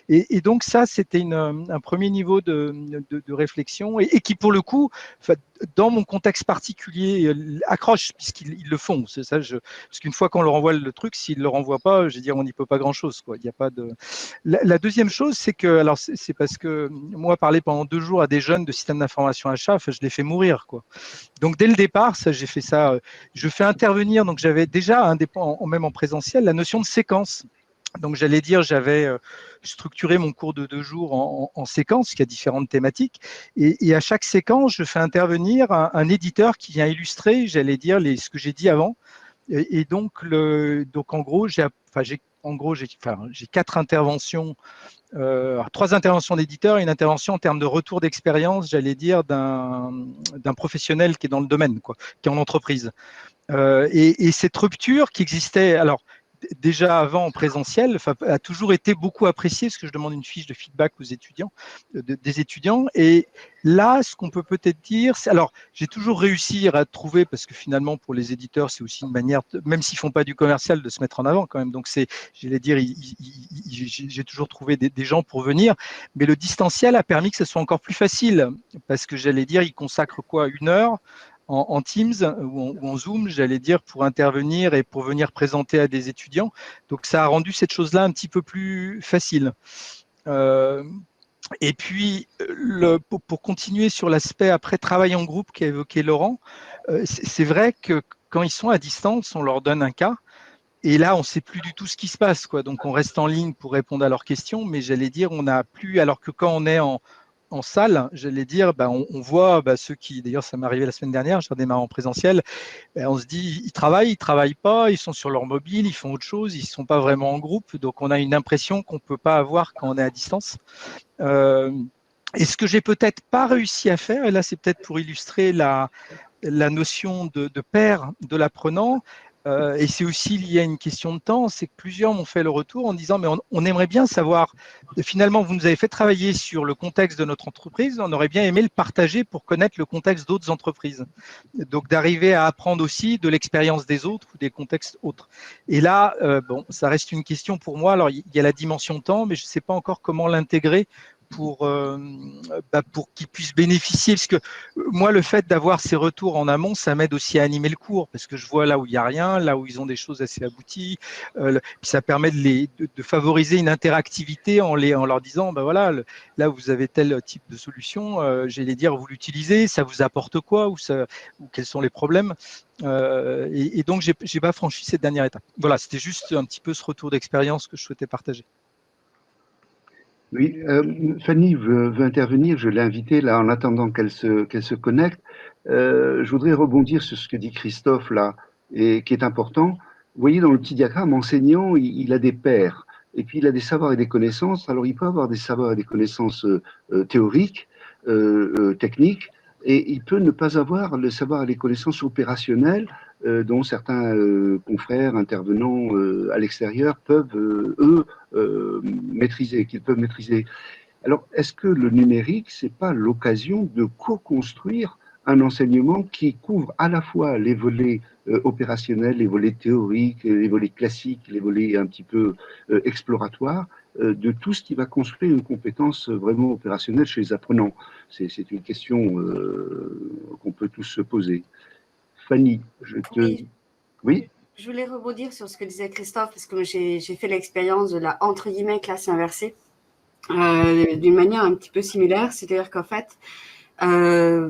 et donc ça, c'était un premier niveau de réflexion et qui pour le coup, dans mon contexte particulier, accroche, puisqu'ils le font. C'est ça, parce qu'une fois qu'on leur envoie le truc, s'ils ne le renvoient pas, je veux dire, on n'y peut pas grand-chose. Il n'y a pas de... La deuxième chose, c'est que, alors c'est parce que moi, parler pendant 2 jours à des jeunes de système d'information achat, je les fais mourir. Donc dès le départ, j'ai fait ça. Je fais intervenir, donc j'avais déjà, même en présentiel, la notion de séquence. Donc, j'allais dire, j'avais structuré mon cours de 2 jours en séquences, qui a différentes thématiques. Et à chaque séquence, je fais intervenir un éditeur qui vient illustrer, j'allais dire, ce que j'ai dit avant. Et donc, en gros, j'ai 4 interventions, 3 interventions d'éditeurs et une intervention en termes de retour d'expérience, j'allais dire, d'un professionnel qui est dans le domaine, qui est en entreprise. Et cette rupture qui existait, alors, déjà avant en présentiel, a toujours été beaucoup appréciée, parce que je demande une fiche de feedback aux étudiants, des étudiants. Et là, ce qu'on peut peut-être dire, c'est, alors j'ai toujours réussi à trouver, parce que finalement pour les éditeurs, c'est aussi une manière, même s'ils font pas du commercial, de se mettre en avant quand même. Donc j'allais dire, j'ai toujours trouvé des gens pour venir, mais le distanciel a permis que ce soit encore plus facile, parce que j'allais dire, ils consacrent 1 heure en Teams ou en Zoom, j'allais dire, pour intervenir et pour venir présenter à des étudiants. Donc, ça a rendu cette chose-là un petit peu plus facile. Et puis, pour continuer sur l'aspect après travail en groupe qu'a évoqué Laurent, c'est vrai que quand ils sont à distance, on leur donne un cas. Et là, on ne sait plus du tout ce qui se passe. Donc, on reste en ligne pour répondre à leurs questions. Mais j'allais dire, on n'a plus, alors que quand on est en salle, j'allais dire, on voit ceux qui, d'ailleurs ça m'est arrivé la semaine dernière, j'ai redémarré en présentiel, on se dit, ils travaillent pas, ils sont sur leur mobile, ils font autre chose, ils ne sont pas vraiment en groupe, donc on a une impression qu'on ne peut pas avoir quand on est à distance. Et ce que j'ai peut-être pas réussi à faire, et là c'est peut-être pour illustrer la notion de pair de l'apprenant, et c'est aussi lié à une question de temps, c'est que plusieurs m'ont fait le retour en disant, mais on aimerait bien savoir, finalement, vous nous avez fait travailler sur le contexte de notre entreprise, on aurait bien aimé le partager pour connaître le contexte d'autres entreprises. Donc, d'arriver à apprendre aussi de l'expérience des autres ou des contextes autres. Et là, ça reste une question pour moi. Alors, il y a la dimension temps, mais je ne sais pas encore comment l'intégrer pour qu'ils puissent bénéficier, parce que moi, le fait d'avoir ces retours en amont, ça m'aide aussi à animer le cours, parce que je vois là où il n'y a rien, là où ils ont des choses assez abouties, puis ça permet de favoriser une interactivité en leur disant, voilà, là vous avez tel type de solution, j'allais dire, vous l'utilisez, ça vous apporte quoi, ou quels sont les problèmes, et donc j'ai pas franchi cette dernière étape. Voilà, c'était juste un petit peu ce retour d'expérience que je souhaitais partager. Oui, Fanny veut intervenir, je l'ai invitée là en attendant qu'elle se connecte. Je voudrais rebondir sur ce que dit Christophe là, et qui est important. Vous voyez dans le petit diagramme, enseignant, il a des pairs, et puis il a des savoirs et des connaissances. Alors il peut avoir des savoirs et des connaissances théoriques, techniques, et il peut ne pas avoir le savoir et les connaissances opérationnelles dont certains confrères intervenants à l'extérieur peuvent, qu'ils peuvent maîtriser. Alors, est-ce que le numérique, c'est pas l'occasion de co-construire un enseignement qui couvre à la fois les volets opérationnels, les volets théoriques, les volets classiques, les volets un petit peu exploratoires, de tout ce qui va construire une compétence vraiment opérationnelle chez les apprenants. C'est une question qu'on peut tous se poser. Fanny, je te... Oui. Oui. Je voulais rebondir sur ce que disait Christophe, parce que j'ai fait l'expérience de la, entre guillemets, classe inversée, d'une manière un petit peu similaire. C'est-à-dire qu'en fait,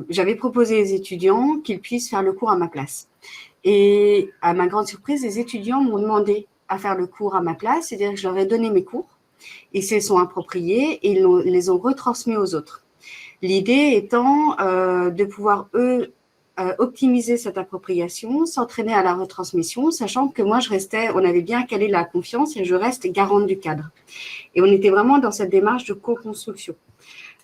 j'avais proposé aux étudiants qu'ils puissent faire le cours à ma place. Et à ma grande surprise, les étudiants m'ont demandé à faire le cours à ma place, c'est-à-dire que je leur ai donné mes cours, ils se sont appropriés et ils les ont retransmis aux autres. L'idée étant de pouvoir, eux, optimiser cette appropriation, s'entraîner à la retransmission, sachant que moi, on avait bien calé la confiance et je reste garante du cadre. Et on était vraiment dans cette démarche de co-construction.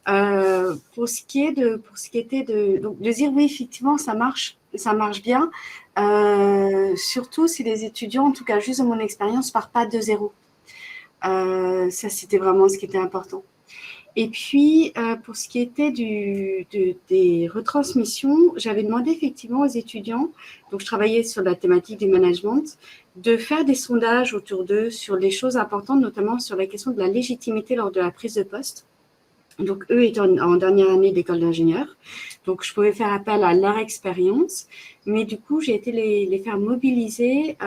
Pour ce qui était de dire oui, effectivement, ça marche bien, surtout si les étudiants, en tout cas juste de mon expérience, partent pas de zéro. Ça, c'était vraiment ce qui était important. Et puis, pour ce qui était des retransmissions, j'avais demandé effectivement aux étudiants, donc je travaillais sur la thématique du management, de faire des sondages autour d'eux sur les choses importantes, notamment sur la question de la légitimité lors de la prise de poste. Donc, eux étaient en dernière année d'école d'ingénieur, donc je pouvais faire appel à leur expérience, mais du coup, j'ai été les faire mobiliser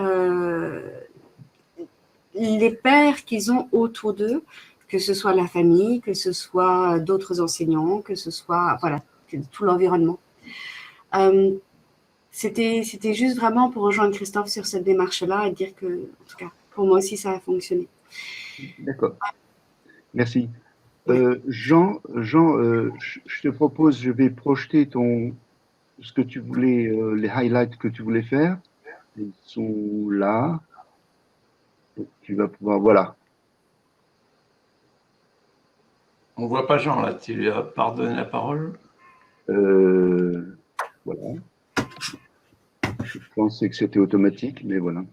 les pairs qu'ils ont autour d'eux, que ce soit la famille, que ce soit d'autres enseignants, que ce soit voilà, tout l'environnement. C'était juste vraiment pour rejoindre Christophe sur cette démarche-là et dire que, en tout cas, pour moi aussi, ça a fonctionné. D'accord. Merci. Jean, je te propose, je vais projeter ce que tu voulais, les highlights que tu voulais faire. Ils sont là. Donc, tu vas pouvoir, voilà. On ne voit pas Jean, là. Tu lui as pardonné la parole. Voilà. Je pensais que c'était automatique, mais voilà.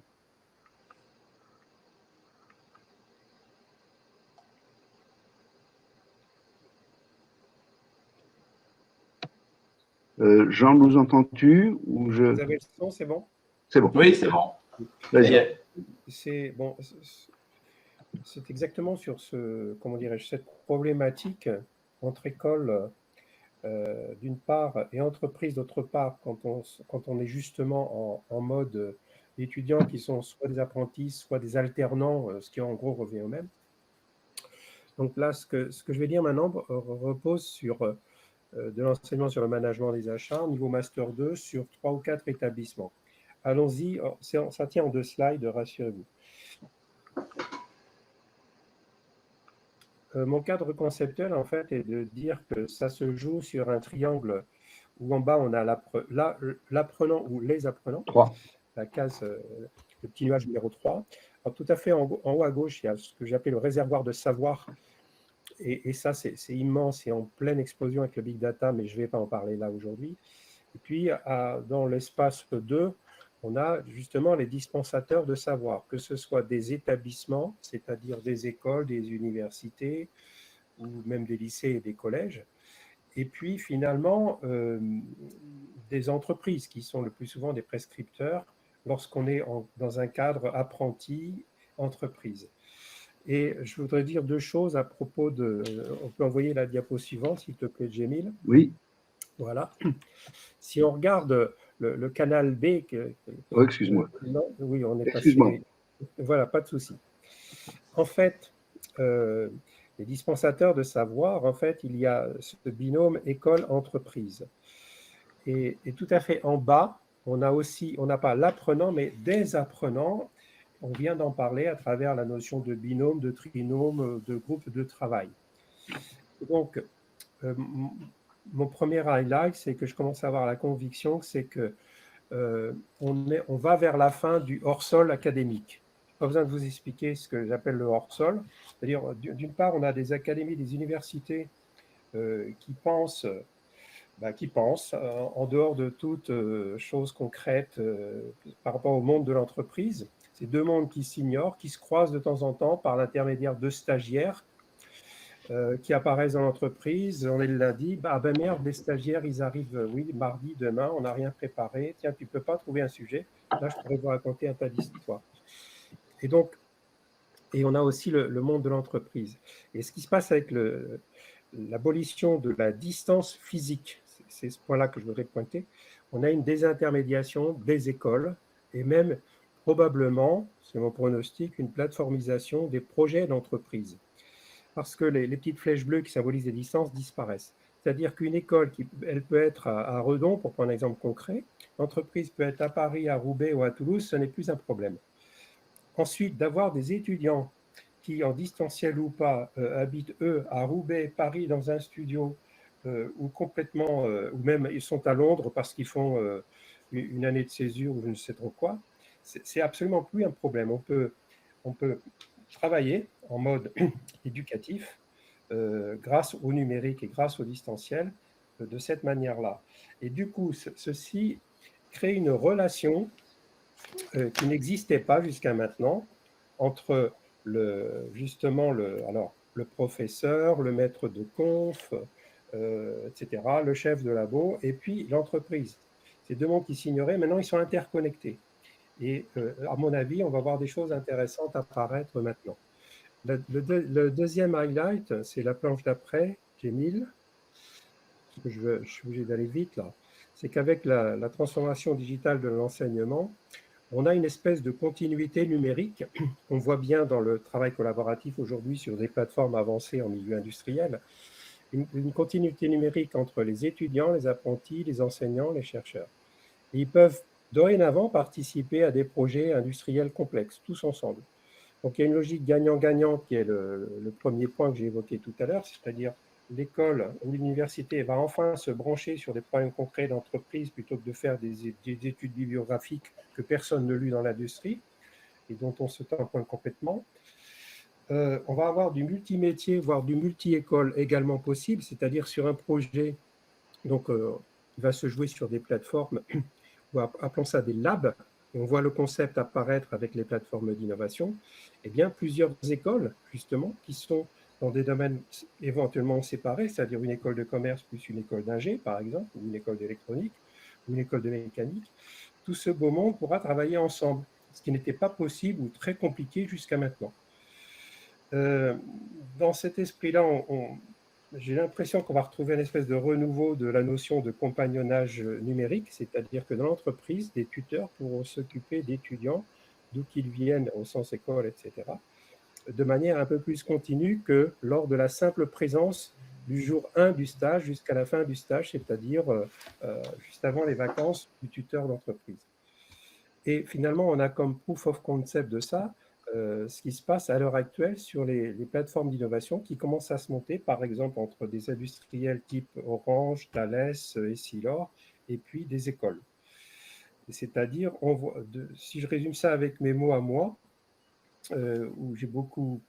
Jean, nous entends-tu ou je... Vous avez le son, c'est bon? C'est bon. Oui, c'est bon. C'est bon. C'est exactement sur comment dirais-je, cette problématique entre école d'une part et entreprise d'autre part, quand on est justement en mode étudiants qui sont soit des apprentis, soit des alternants, ce qui en gros revient au même. Donc là, ce que je vais dire maintenant repose sur de l'enseignement sur le management des achats, niveau Master 2, sur 3 ou 4 établissements. Allons-y, ça tient en 2 slides, rassurez-vous. Mon cadre conceptuel, en fait, est de dire que ça se joue sur un triangle où en bas, on a l'apprenant ou les apprenants, 3. La case, le petit nuage numéro 3. Alors, tout à fait en haut à gauche, il y a ce que j'appelle le réservoir de savoir. Et ça, c'est immense et en pleine explosion avec le big data, mais je ne vais pas en parler là aujourd'hui. Et puis, dans l'espace 2, on a justement les dispensateurs de savoir, que ce soit des établissements, c'est-à-dire des écoles, des universités, ou même des lycées et des collèges, et puis finalement des entreprises qui sont le plus souvent des prescripteurs lorsqu'on est dans un cadre apprenti-entreprise. Et je voudrais dire 2 choses à propos de... On peut envoyer la diapo suivante, s'il te plaît, Jamil. Oui. Voilà. Si on regarde le canal B... Oh, excuse-moi. Oui, on est excuse-moi. passé... Voilà, pas de souci. En fait, les dispensateurs de savoir, en fait, il y a ce binôme école-entreprise. Et tout à fait en bas, on n'a pas l'apprenant, mais des apprenants. On vient d'en parler à travers la notion de binôme, de trinôme, de groupe de travail. Donc, mon premier highlight, c'est que je commence à avoir la conviction, c'est que on va vers la fin du hors-sol académique. Pas besoin de vous expliquer ce que j'appelle le hors-sol. C'est-à-dire, d'une part, on a des académies, des universités qui pensent en dehors de toute chose concrète par rapport au monde de l'entreprise. C'est 2 mondes qui s'ignorent, qui se croisent de temps en temps par l'intermédiaire de stagiaires. qui apparaissent dans l'entreprise. On est le lundi, ah ben merde, les stagiaires, ils arrivent, oui, mardi, demain, on n'a rien préparé. Tiens, tu ne peux pas trouver un sujet. Là, je pourrais vous raconter un tas d'histoires. Et donc, on a aussi le monde de l'entreprise. Et ce qui se passe avec l'abolition de la distance physique, c'est ce point-là que je voudrais pointer, on a une désintermédiation des écoles et même probablement, c'est mon pronostic, une plateformisation des projets d'entreprise. Parce que les petites flèches bleues qui symbolisent les distances disparaissent. C'est-à-dire qu'une école, elle peut être à Redon, pour prendre un exemple concret, l'entreprise peut être à Paris, à Roubaix ou à Toulouse, ce n'est plus un problème. Ensuite, d'avoir des étudiants qui, en distanciel ou pas, habitent, eux, à Roubaix, Paris, dans un studio, ou complètement, ou même ils sont à Londres parce qu'ils font une année de césure ou je ne sais trop quoi, c'est absolument plus un problème. On peut travailler en mode éducatif grâce au numérique et grâce au distanciel de cette manière-là. Et du coup, ceci crée une relation qui n'existait pas jusqu'à maintenant entre justement le professeur, le maître de conf, etc., le chef de labo, et puis l'entreprise. Ces deux mondes qui s'ignoraient, maintenant ils sont interconnectés. Et à mon avis, on va voir des choses intéressantes apparaître maintenant. Le deuxième highlight, c'est la planche d'après, Émile. Je suis obligé d'aller vite là. C'est qu'avec la transformation digitale de l'enseignement, on a une espèce de continuité numérique. On voit bien dans le travail collaboratif aujourd'hui sur des plateformes avancées en milieu industriel, une continuité numérique entre les étudiants, les apprentis, les enseignants, les chercheurs. Et ils peuvent dorénavant participer à des projets industriels complexes, tous ensemble. Donc il y a une logique gagnant-gagnant qui est le premier point que j'ai évoqué tout à l'heure, c'est-à-dire l'école ou l'université va enfin se brancher sur des problèmes concrets d'entreprise plutôt que de faire des études bibliographiques que personne ne lit dans l'industrie et dont on se tamponne complètement. On va avoir du multimétier, voire du multi-école également possible, c'est-à-dire sur un projet, donc il va se jouer sur des plateformes, ou appelons ça des labs, et on voit le concept apparaître avec les plateformes d'innovation, eh bien plusieurs écoles, justement, qui sont dans des domaines éventuellement séparés, c'est-à-dire une école de commerce plus une école d'ingé, par exemple, ou une école d'électronique, ou une école de mécanique, tout ce beau monde pourra travailler ensemble, ce qui n'était pas possible ou très compliqué jusqu'à maintenant. Dans cet esprit-là, j'ai l'impression qu'on va retrouver une espèce de renouveau de la notion de compagnonnage numérique, c'est-à-dire que dans l'entreprise, des tuteurs pourront s'occuper d'étudiants, d'où qu'ils viennent, au sens école, etc., de manière un peu plus continue que lors de la simple présence du jour 1 du stage jusqu'à la fin du stage, c'est-à-dire juste avant les vacances du tuteur d'entreprise. Et finalement, on a comme proof of concept de ça ce qui se passe à l'heure actuelle sur les plateformes d'innovation qui commencent à se monter, par exemple, entre des industriels type Orange, Thales, Essilor, et puis des écoles. C'est-à-dire, si je résume ça avec mes mots à moi, où j'ai beaucoup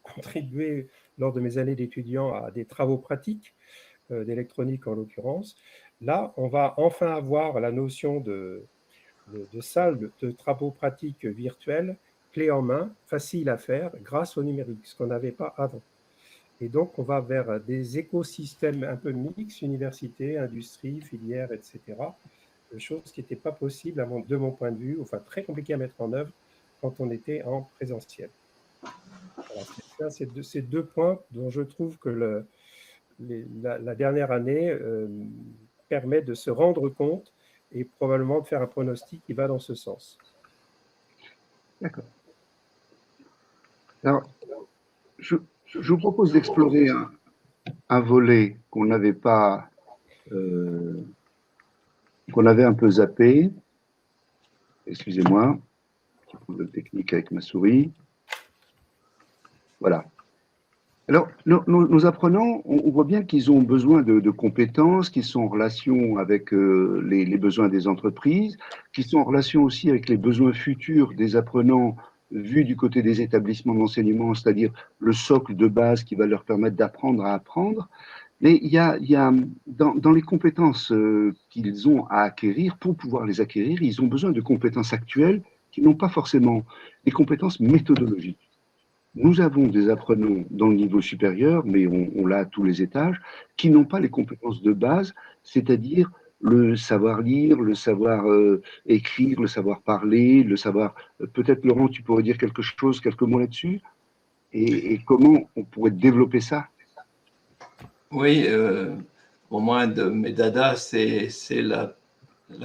contribué lors de mes années d'étudiant à des travaux pratiques, d'électronique en l'occurrence, là, on va enfin avoir la notion de salle de travaux pratiques virtuels, clé en main, facile à faire grâce au numérique, ce qu'on n'avait pas avant. Et donc, on va vers des écosystèmes un peu mixtes, université, industrie, filière, etc., chose qui n'était pas possible de mon point de vue, enfin très compliqué à mettre en œuvre quand on était en présentiel. Voilà, c'est ces deux points dont je trouve que la dernière année permet de se rendre compte et probablement de faire un pronostic qui va dans ce sens. D'accord. Alors, je vous propose d'explorer un volet qu'on n'avait pas, qu'on avait un peu zappé. Excusez-moi, petit problème technique avec ma souris. Voilà. Alors, nos apprenants, on voit bien qu'ils ont besoin de compétences, qui sont en relation avec les besoins des entreprises, qui sont en relation aussi avec les besoins futurs des apprenants vus du côté des établissements d'enseignement, c'est-à-dire le socle de base qui va leur permettre d'apprendre à apprendre. Mais il y a dans les compétences qu'ils ont à acquérir, pour pouvoir les acquérir, ils ont besoin de compétences actuelles qui n'ont pas forcément des compétences méthodologiques. Nous avons des apprenants dans le niveau supérieur, mais on l'a à tous les étages, qui n'ont pas les compétences de base, c'est-à-dire le savoir lire, le savoir écrire, le savoir parler, le savoir... Peut-être, Laurent, tu pourrais dire quelque chose, quelques mots là-dessus, et comment on pourrait développer ça? Oui, au moins de mes dadas, c'est la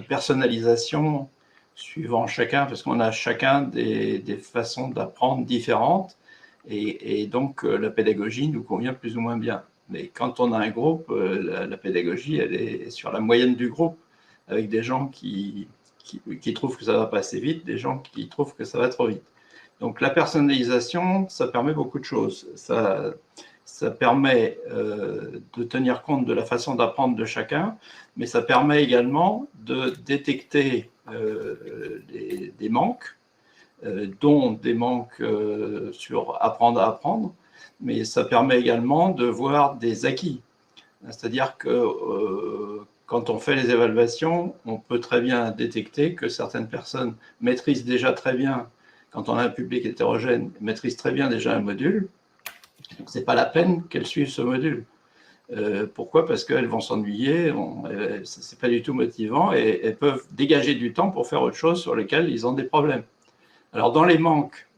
personnalisation suivant chacun, parce qu'on a chacun des façons d'apprendre différentes, et donc la pédagogie nous convient plus ou moins bien. Mais quand on a un groupe, la pédagogie, elle est sur la moyenne du groupe, avec des gens qui trouvent que ça va passer vite, des gens qui trouvent que ça va trop vite. Donc la personnalisation, ça permet beaucoup de choses. Ça permet de tenir compte de la façon d'apprendre de chacun, mais ça permet également de détecter des manques, dont des manques sur apprendre à apprendre, mais ça permet également de voir des acquis. C'est-à-dire que quand on fait les évaluations, on peut très bien détecter que certaines personnes maîtrisent déjà très bien, quand on a un public hétérogène, maîtrisent très bien déjà un module. Donc, ce n'est pas la peine qu'elles suivent ce module. Pourquoi? Parce qu'elles vont s'ennuyer, ce n'est pas du tout motivant, et elles peuvent dégager du temps pour faire autre chose sur lequel ils ont des problèmes. Alors, dans les manques,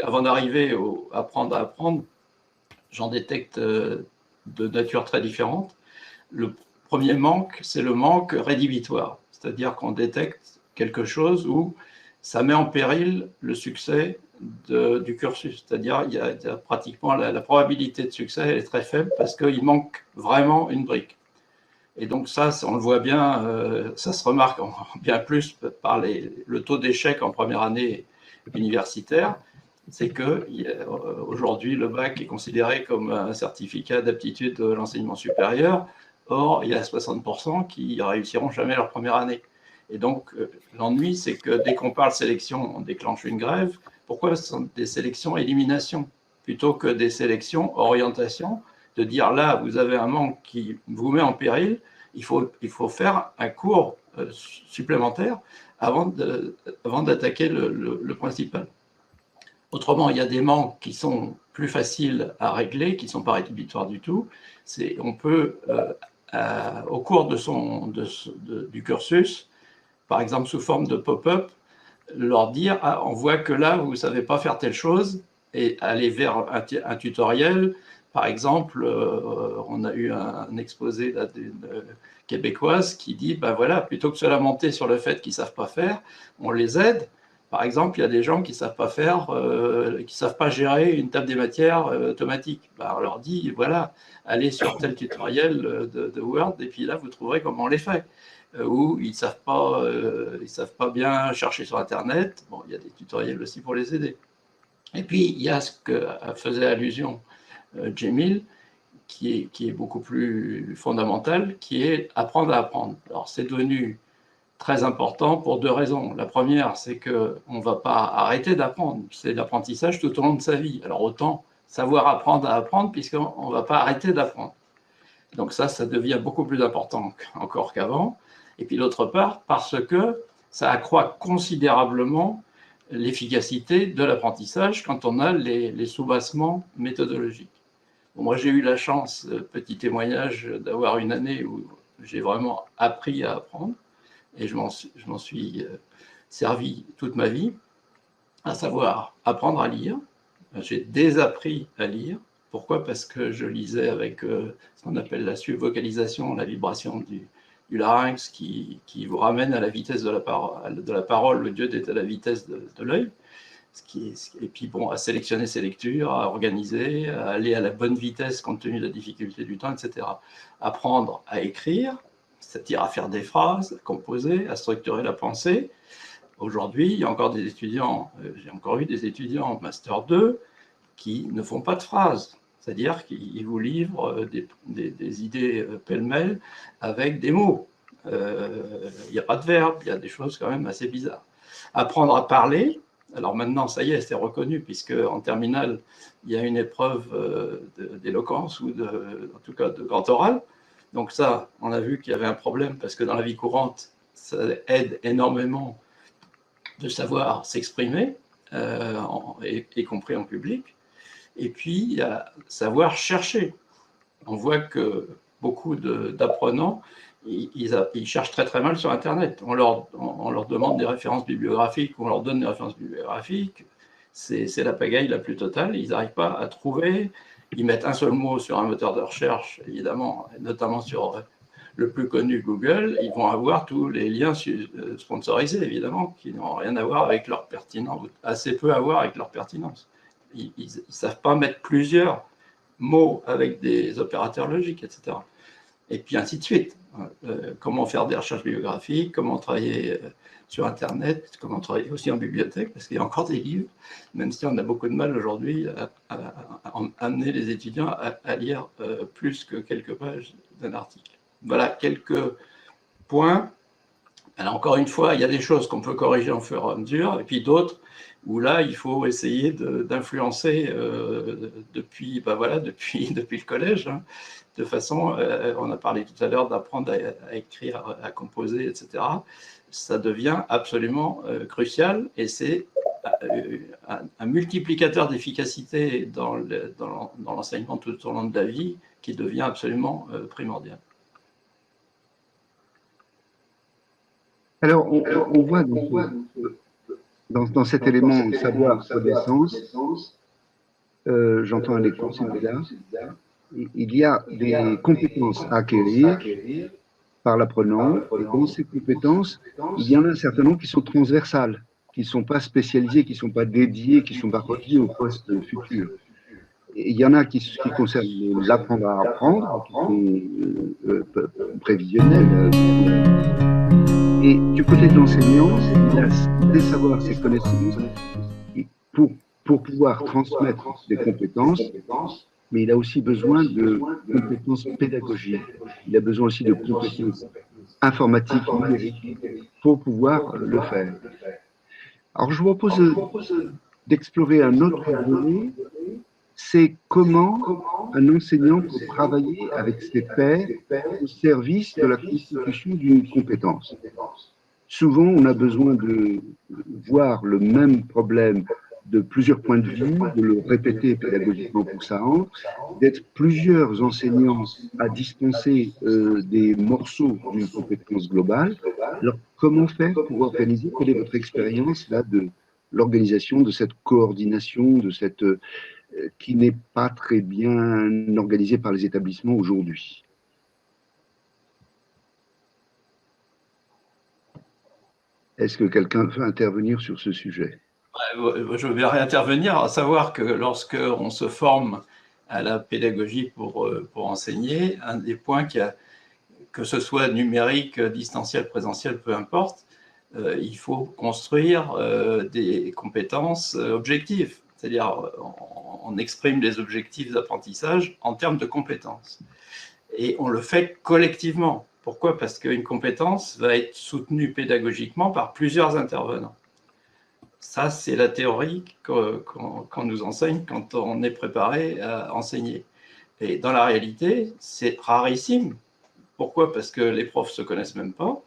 avant d'arriver à apprendre à apprendre, j'en détecte de nature très différente. Le premier manque, c'est le manque rédhibitoire, c'est-à-dire qu'on détecte quelque chose où ça met en péril le succès du cursus, c'est-à-dire il y a pratiquement la probabilité de succès elle est très faible parce qu'il manque vraiment une brique. Et donc ça, on le voit bien, ça se remarque bien plus par le taux d'échec en première année universitaire, c'est qu'aujourd'hui le bac est considéré comme un certificat d'aptitude de l'enseignement supérieur, or il y a 60% qui ne réussiront jamais leur première année. Et donc, l'ennui, c'est que dès qu'on parle sélection, on déclenche une grève. Pourquoi ce sont des sélections-élimination plutôt que des sélections-orientation, de dire là, vous avez un manque qui vous met en péril, il faut faire un cours supplémentaire avant d'attaquer le principal. Autrement, il y a des manques qui sont plus faciles à régler, qui ne sont pas rédhibitoires du tout. On peut, au cours du cursus, par exemple sous forme de pop-up, leur dire ah, on voit que là, vous ne savez pas faire telle chose, et aller vers un tutoriel. Par exemple, on a eu un exposé d'une québécoise qui dit ben voilà, plutôt que de se lamenter sur le fait qu'ils ne savent pas faire, on les aide. Par exemple, il y a des gens qui ne savent pas faire, qui ne savent pas gérer une table des matières automatique. Ben, on leur dit voilà, allez sur tel tutoriel de Word, et puis là, vous trouverez comment on les fait. Où ils ne savent pas bien chercher sur Internet. Bon, il y a des tutoriels aussi pour les aider. Et puis, il y a ce que faisait allusion Jamil, qui est beaucoup plus fondamental, qui est apprendre à apprendre. Alors, c'est devenu très important pour deux raisons. La première, c'est qu'on ne va pas arrêter d'apprendre. C'est l'apprentissage tout au long de sa vie. Alors, autant savoir apprendre à apprendre, puisqu'on ne va pas arrêter d'apprendre. Donc ça devient beaucoup plus important encore qu'avant. Et puis d'autre part, parce que ça accroît considérablement l'efficacité de l'apprentissage quand on a les soubassements méthodologiques. Bon, moi, j'ai eu la chance, petit témoignage, d'avoir une année où j'ai vraiment appris à apprendre, et je m'en suis servi toute ma vie, à savoir apprendre à lire. J'ai désappris à lire. Pourquoi? Parce que je lisais avec ce qu'on appelle la subvocalisation, la vibration du larynx qui vous ramène à la vitesse de la parole. Le dieu est à la vitesse de l'œil. Et puis, bon, à sélectionner ses lectures, à organiser, à aller à la bonne vitesse compte tenu de la difficulté du temps, etc. Apprendre à écrire, c'est-à-dire à faire des phrases, à composer, à structurer la pensée. Aujourd'hui, il y a encore des étudiants, j'ai encore eu des étudiants en Master 2 qui ne font pas de phrases. C'est-à-dire qu'ils vous livrent des idées pêle-mêle avec des mots. Il n'y a pas de verbe, il y a des choses quand même assez bizarres. Apprendre à parler, alors maintenant, ça y est, c'est reconnu, puisque en terminale, il y a une épreuve d'éloquence ou en tout cas de grand oral. Donc ça, on a vu qu'il y avait un problème, parce que dans la vie courante, ça aide énormément de savoir s'exprimer. y compris en public. Et puis, il y a savoir chercher. On voit que beaucoup d'apprenants, ils cherchent très très mal sur Internet. On leur demande des références bibliographiques, on leur donne des références bibliographiques. C'est la pagaille la plus totale. Ils n'arrivent pas à trouver. Ils mettent un seul mot sur un moteur de recherche, évidemment, notamment sur le plus connu, Google. Ils vont avoir tous les liens sponsorisés, évidemment, qui n'ont rien à voir avec leur pertinence, ou assez peu à voir avec leur pertinence. Ils ne savent pas mettre plusieurs mots avec des opérateurs logiques, etc. Et puis ainsi de suite. Comment faire des recherches bibliographiques, comment travailler sur Internet, comment travailler aussi en bibliothèque, parce qu'il y a encore des livres, même si on a beaucoup de mal aujourd'hui à amener les étudiants à lire plus que quelques pages d'un article. Voilà quelques points. Alors encore une fois, il y a des choses qu'on peut corriger en fur et à mesure, et puis d'autres où là, il faut essayer d'influencer depuis le collège, hein, de façon, on a parlé tout à l'heure d'apprendre à écrire, à composer, etc. Ça devient absolument crucial, et c'est un multiplicateur d'efficacité dans l'enseignement tout au long de la vie qui devient absolument primordial. Alors, on voit dans cet élément savoir, connaissance, j'entends un écran, c'est là, il y a des compétences à acquérir par l'apprenant, et dans ces compétences, il y en a un certain nombre qui sont transversales, qui ne sont pas spécialisées, qui ne sont pas dédiées, qui ne sont pas reliées au poste futur. Et il y en a qui concernent l'apprendre à apprendre, qui sont prévisionnels. Et du côté de l'enseignant, il a des savoirs, ses connaissances pour pouvoir transmettre des compétences, mais il a aussi besoin de compétences pédagogiques. Il a besoin aussi de compétences informatiques, numériques, pour pouvoir le faire. Alors, je vous propose d'explorer un autre volet, c'est comment un enseignant peut travailler avec ses pairs au service de la constitution d'une compétence. Souvent, on a besoin de voir le même problème de plusieurs points de vue, de le répéter pédagogiquement pour que ça entre, d'être plusieurs enseignants à dispenser des morceaux d'une compétence globale. Alors, comment faire pour organiser? Quelle est votre expérience là de l'organisation de cette coordination, de cette qui n'est pas très bien organisée par les établissements aujourd'hui? Est-ce que quelqu'un veut intervenir sur ce sujet? Je vais réintervenir, à savoir que lorsque on se forme à la pédagogie pour enseigner, un des points que ce soit numérique, distanciel, présentiel, peu importe, il faut construire des compétences objectives. C'est-à-dire, on exprime les objectifs d'apprentissage en termes de compétences. Et on le fait collectivement. Pourquoi? Parce qu'une compétence va être soutenue pédagogiquement par plusieurs intervenants. Ça, c'est la théorie qu'on nous enseigne quand on est préparé à enseigner. Et dans la réalité, c'est rarissime. Pourquoi? Parce que les profs ne se connaissent même pas.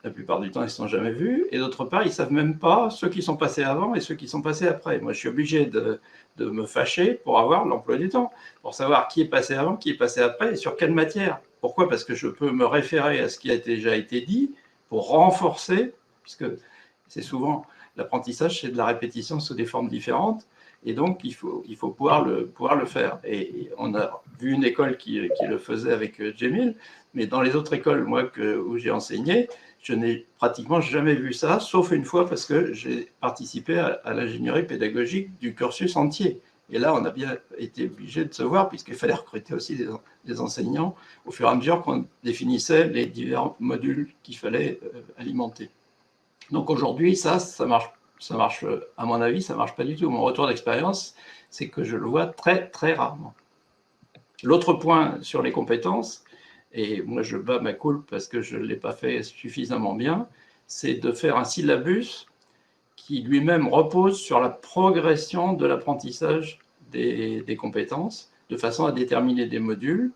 La plupart du temps, ils ne se sont jamais vus. Et d'autre part, ils ne savent même pas ceux qui sont passés avant et ceux qui sont passés après. Moi, je suis obligé de me fâcher pour avoir l'emploi du temps, pour savoir qui est passé avant, qui est passé après et sur quelle matière. Pourquoi? Parce que je peux me référer à ce qui a déjà été dit pour renforcer, puisque c'est souvent l'apprentissage, c'est de la répétition sous des formes différentes. Et donc, il faut pouvoir le faire. Et on a vu une école qui le faisait avec Djemil, mais dans les autres écoles, moi, où j'ai enseigné, je n'ai pratiquement jamais vu ça, sauf une fois parce que j'ai participé à l'ingénierie pédagogique du cursus entier. Et là, on a bien été obligé de se voir, puisqu'il fallait recruter aussi des enseignants au fur et à mesure qu'on définissait les divers modules qu'il fallait alimenter. Donc aujourd'hui, ça marche, à mon avis, ça ne marche pas du tout. Mon retour d'expérience, c'est que je le vois très, très rarement. L'autre point sur les compétences, et moi je bats ma coulpe parce que je ne l'ai pas fait suffisamment bien, c'est de faire un syllabus qui lui-même repose sur la progression de l'apprentissage des compétences, de façon à déterminer des modules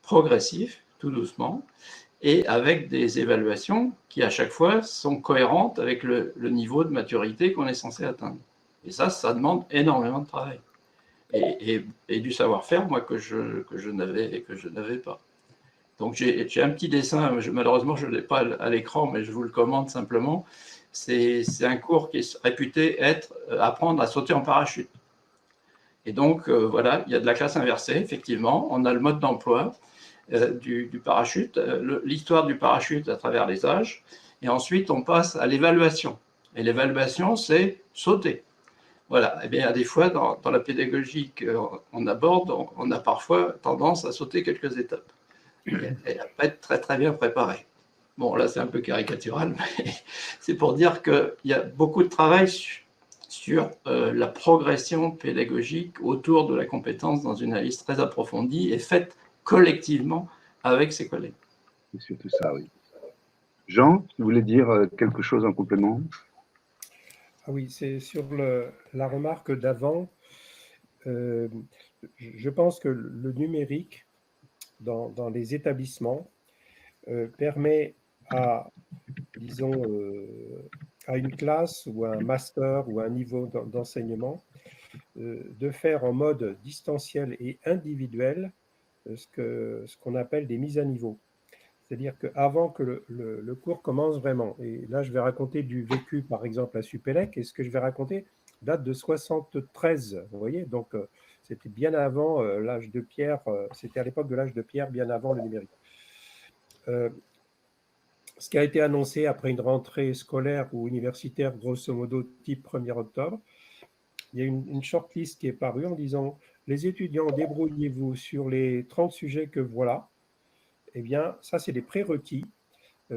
progressifs, tout doucement, et avec des évaluations qui, à chaque fois, sont cohérentes avec le niveau de maturité qu'on est censé atteindre. Et ça demande énormément de travail. Et du savoir-faire, moi, que je n'avais pas. Donc, j'ai un petit dessin, malheureusement, je ne l'ai pas à l'écran, mais je vous le commande simplement. C'est un cours qui est réputé être apprendre à sauter en parachute. Et donc, voilà, il y a de la classe inversée, effectivement. On a le mode d'emploi du parachute, l'histoire du parachute à travers les âges. Et ensuite, on passe à l'évaluation. Et l'évaluation, c'est sauter. Voilà. Et bien, des fois, dans la pédagogie qu'on aborde, on a parfois tendance à sauter quelques étapes. Et à pas être très, très bien préparé. Bon, là, c'est un peu caricatural, mais c'est pour dire qu'il y a beaucoup de travail sur la progression pédagogique autour de la compétence dans une analyse très approfondie et faite collectivement avec ses collègues. C'est surtout ça, oui. Jean, tu voulais dire quelque chose en complément? Ah oui, c'est sur la remarque d'avant. Je pense que le numérique dans les établissements permet à, disons, à une classe ou à un master ou à un niveau d'enseignement de faire en mode distanciel et individuel ce qu'on appelle des mises à niveau. C'est-à-dire qu'avant que le cours commence vraiment, et là je vais raconter du vécu par exemple à Supélec, et ce que je vais raconter date de 73, vous voyez, donc c'était bien avant l'âge de pierre, c'était à l'époque de l'âge de pierre, bien avant le numérique. Ce qui a été annoncé après une rentrée scolaire ou universitaire, grosso modo type 1er octobre, il y a une shortlist qui est parue en disant « Les étudiants, débrouillez-vous sur les 30 sujets que voilà ». Eh bien, ça, c'est des prérequis.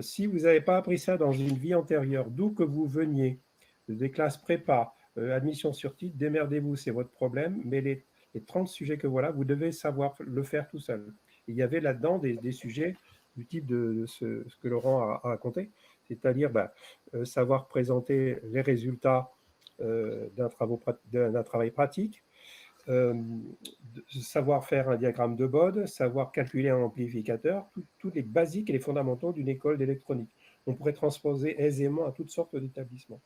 Si vous n'avez pas appris ça dans une vie antérieure, d'où que vous veniez, des classes prépa, admission sur titre, démerdez-vous, c'est votre problème, mais les 30 sujets que voilà, vous devez savoir le faire tout seul. Et il y avait là-dedans des sujets du type de ce que Laurent a raconté, c'est-à-dire savoir présenter les résultats d'un travail pratique, savoir faire un diagramme de Bode, savoir calculer un amplificateur, tous les basiques et les fondamentaux d'une école d'électronique. On pourrait transposer aisément à toutes sortes d'établissements.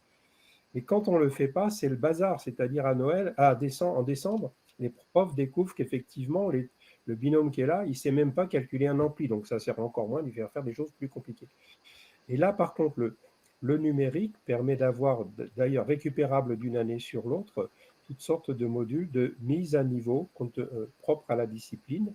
Mais quand on ne le fait pas, c'est le bazar, c'est-à-dire en décembre, les profs découvrent qu'effectivement, le binôme qui est là, il ne sait même pas calculer un ampli, donc ça sert encore moins de lui faire des choses plus compliquées. Et là, par contre, le numérique permet d'avoir, d'ailleurs récupérable d'une année sur l'autre, toutes sortes de modules de mise à niveau propres à la discipline,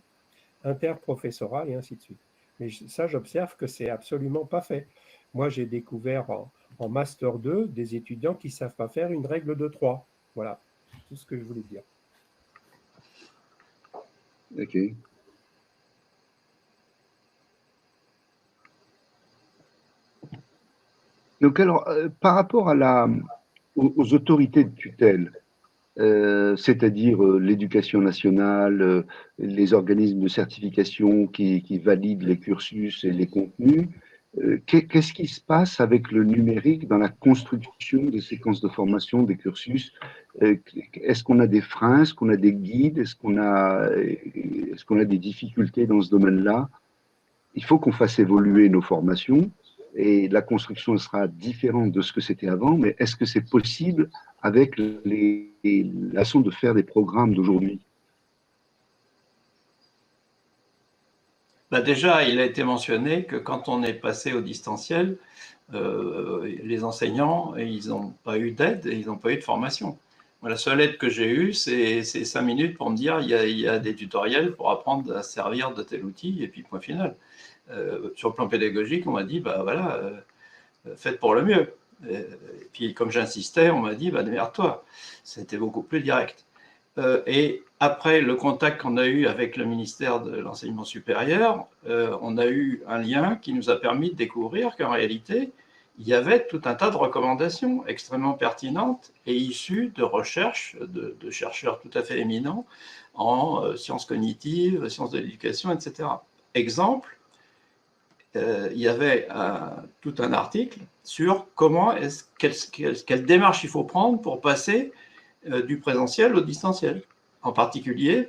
interprofessorale et ainsi de suite. Mais ça, j'observe que c'est absolument pas fait. Moi, j'ai découvert en Master 2 des étudiants qui ne savent pas faire une règle de 3. Voilà, tout ce que je voulais dire. Ok. Donc alors, par rapport aux autorités de tutelle, c'est-à-dire l'éducation nationale, les organismes de certification qui valident les cursus et les contenus, qu'est-ce qui se passe avec le numérique dans la construction des séquences de formation, des cursus? Est-ce qu'on a des freins? Est-ce qu'on a des guides? Est-ce qu'on a des difficultés dans ce domaine-là? Il faut qu'on fasse évoluer nos formations et la construction sera différente de ce que c'était avant, mais est-ce que c'est possible avec la façon de faire des programmes d'aujourd'hui? Déjà, il a été mentionné que quand on est passé au distanciel, les enseignants, ils n'ont pas eu d'aide et ils n'ont pas eu de formation. La seule aide que j'ai eue, c'est 5 minutes pour me dire il y a des tutoriels pour apprendre à servir de tel outil, et puis point final. Sur le plan pédagogique, on m'a dit, faites pour le mieux. Et puis, comme j'insistais, on m'a dit, démerde-toi. C'était beaucoup plus direct. Et après le contact qu'on a eu avec le ministère de l'Enseignement supérieur, on a eu un lien qui nous a permis de découvrir qu'en réalité, il y avait tout un tas de recommandations extrêmement pertinentes et issues de recherches de chercheurs tout à fait éminents en sciences cognitives, sciences de l'éducation, etc. Exemple, il y avait tout un article sur quelle démarche il faut prendre pour passer du présentiel au distanciel. En particulier,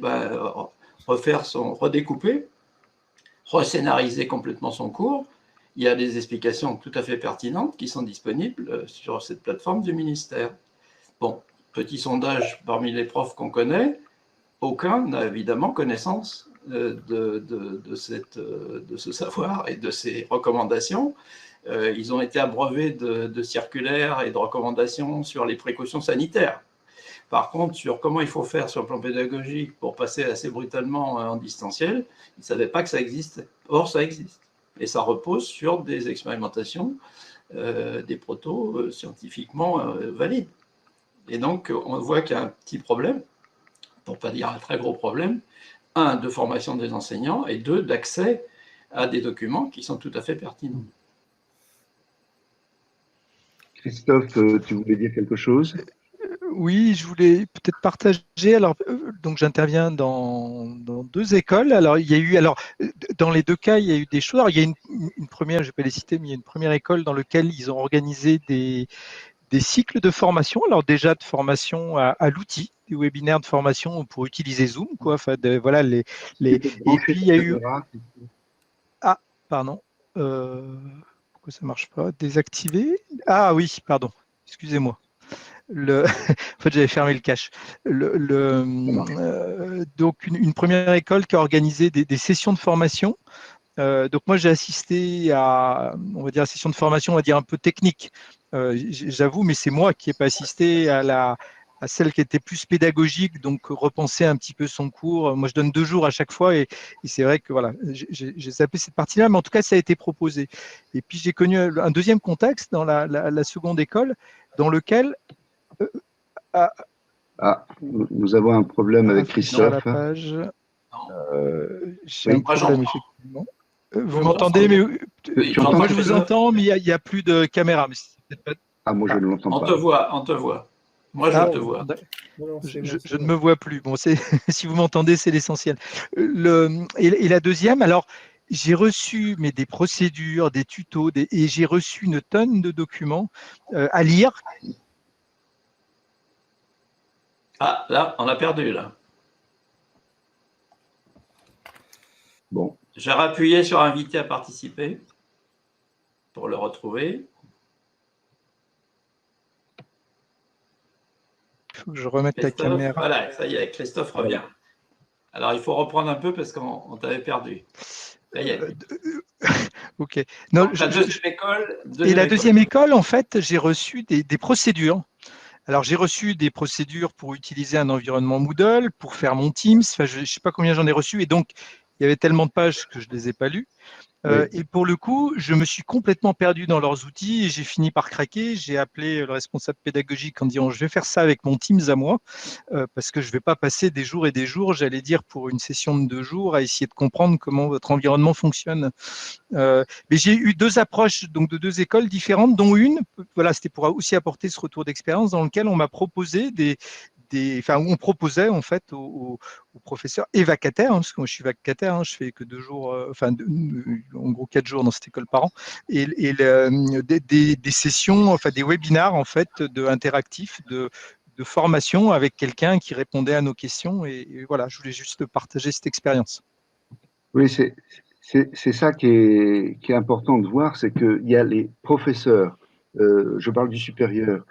redécouper, rescénariser complètement son cours. Il y a des explications tout à fait pertinentes qui sont disponibles sur cette plateforme du ministère. Bon, petit sondage parmi les profs qu'on connaît, aucun n'a évidemment connaissance de ce savoir et de ces recommandations. Ils ont été abreuvés de circulaires et de recommandations sur les précautions sanitaires. Par contre, sur comment il faut faire sur le plan pédagogique pour passer assez brutalement en distanciel, ils ne savaient pas que ça existait. Or, ça existe. Et ça repose sur des expérimentations, des protos scientifiquement valides. Et donc, on voit qu'il y a un petit problème, pour ne pas dire un très gros problème, un, de formation des enseignants, et deux, d'accès à des documents qui sont tout à fait pertinents. Christophe, tu voulais dire quelque chose? Oui, je voulais peut-être partager. Alors, donc j'interviens dans 2 écoles. Alors, il y a eu, dans les 2 cas, il y a eu des choses. Alors, il y a une première, je ne vais pas les citer, mais il y a une première école dans laquelle ils ont organisé des cycles de formation. Alors, déjà de formation à l'outil, des webinaires de formation pour utiliser Zoom, quoi. Enfin, voilà et puis il y a eu. Ah, pardon. Pourquoi ça marche pas? Désactiver? Ah oui, pardon. Excusez-moi. En fait, j'avais fermé le cache. Donc, une première école qui a organisé des sessions de formation. Donc, moi, j'ai assisté à, on va dire, à session de formation, on va dire un peu technique. J'avoue, mais c'est moi qui n'ai pas assisté à celle qui était plus pédagogique, donc repenser un petit peu son cours. Moi, je donne 2 jours à chaque fois et c'est vrai que voilà, j'ai zappé cette partie-là, mais en tout cas, ça a été proposé. Et puis, j'ai connu un deuxième contexte dans la seconde école, dans lequel nous avons un problème avec Christophe. La page. J'ai Oui. un problème, effectivement. Vous m'entendez, mais moi je vous entends, mais il n'y a plus de caméra. Mais pas... Ah, moi je ne l'entends pas. On te voit. Moi je te vois. Je ne me vois plus. Bon, si vous m'entendez, c'est l'essentiel. Et la deuxième, alors j'ai reçu des procédures, des tutos, et j'ai reçu une tonne de documents à lire. Ah, là, on a perdu, là. Bon. J'ai rappuyé sur inviter à participer pour le retrouver. Il faut que je remette la caméra. Voilà, ça y est, Christophe revient. Alors, il faut reprendre un peu parce qu'on t'avait perdu. Ça y est. Ok. Non, donc, la deuxième école. La deuxième école, en fait, j'ai reçu des procédures. Alors, j'ai reçu des procédures pour utiliser un environnement Moodle, pour faire mon Teams. Enfin, je ne sais pas combien j'en ai reçu. Et donc, il y avait tellement de pages que je ne les ai pas lues. Oui. Et pour le coup, je me suis complètement perdu dans leurs outils et j'ai fini par craquer. J'ai appelé le responsable pédagogique en disant « je vais faire ça avec mon Teams à moi parce que je ne vais pas passer des jours et des jours, j'allais dire pour une session de 2 jours, à essayer de comprendre comment votre environnement fonctionne. » Mais j'ai eu 2 approches donc de 2 écoles différentes, dont une, voilà, c'était pour aussi apporter ce retour d'expérience dans lequel on m'a proposé on proposait en fait aux professeurs et vacataires, parce que moi je suis vacataire, je fais que 2 jours, en gros 4 jours dans cette école par an, et des sessions, enfin des webinars en fait interactifs de formation avec quelqu'un qui répondait à nos questions et voilà, je voulais juste partager cette expérience. Oui, c'est ça qui est important de voir, c'est qu'il y a les professeurs, je parle du supérieur,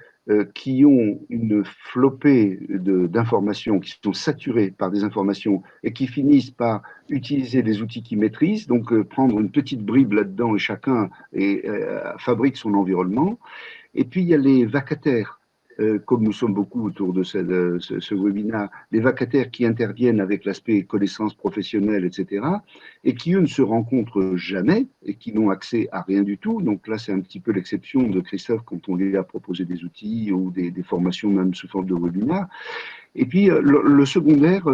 qui ont une flopée d'informations, qui sont saturés par des informations et qui finissent par utiliser des outils qu'ils maîtrisent, donc prendre une petite bribe là-dedans et chacun fabrique son environnement. Et puis il y a les vacataires, comme nous sommes beaucoup autour de ce webinaire, les vacataires qui interviennent avec l'aspect connaissances professionnelles, etc., et qui, eux, ne se rencontrent jamais et qui n'ont accès à rien du tout. Donc là, c'est un petit peu l'exception de Christophe quand on lui a proposé des outils ou des formations même sous forme de webinaire. Et puis, le secondaire,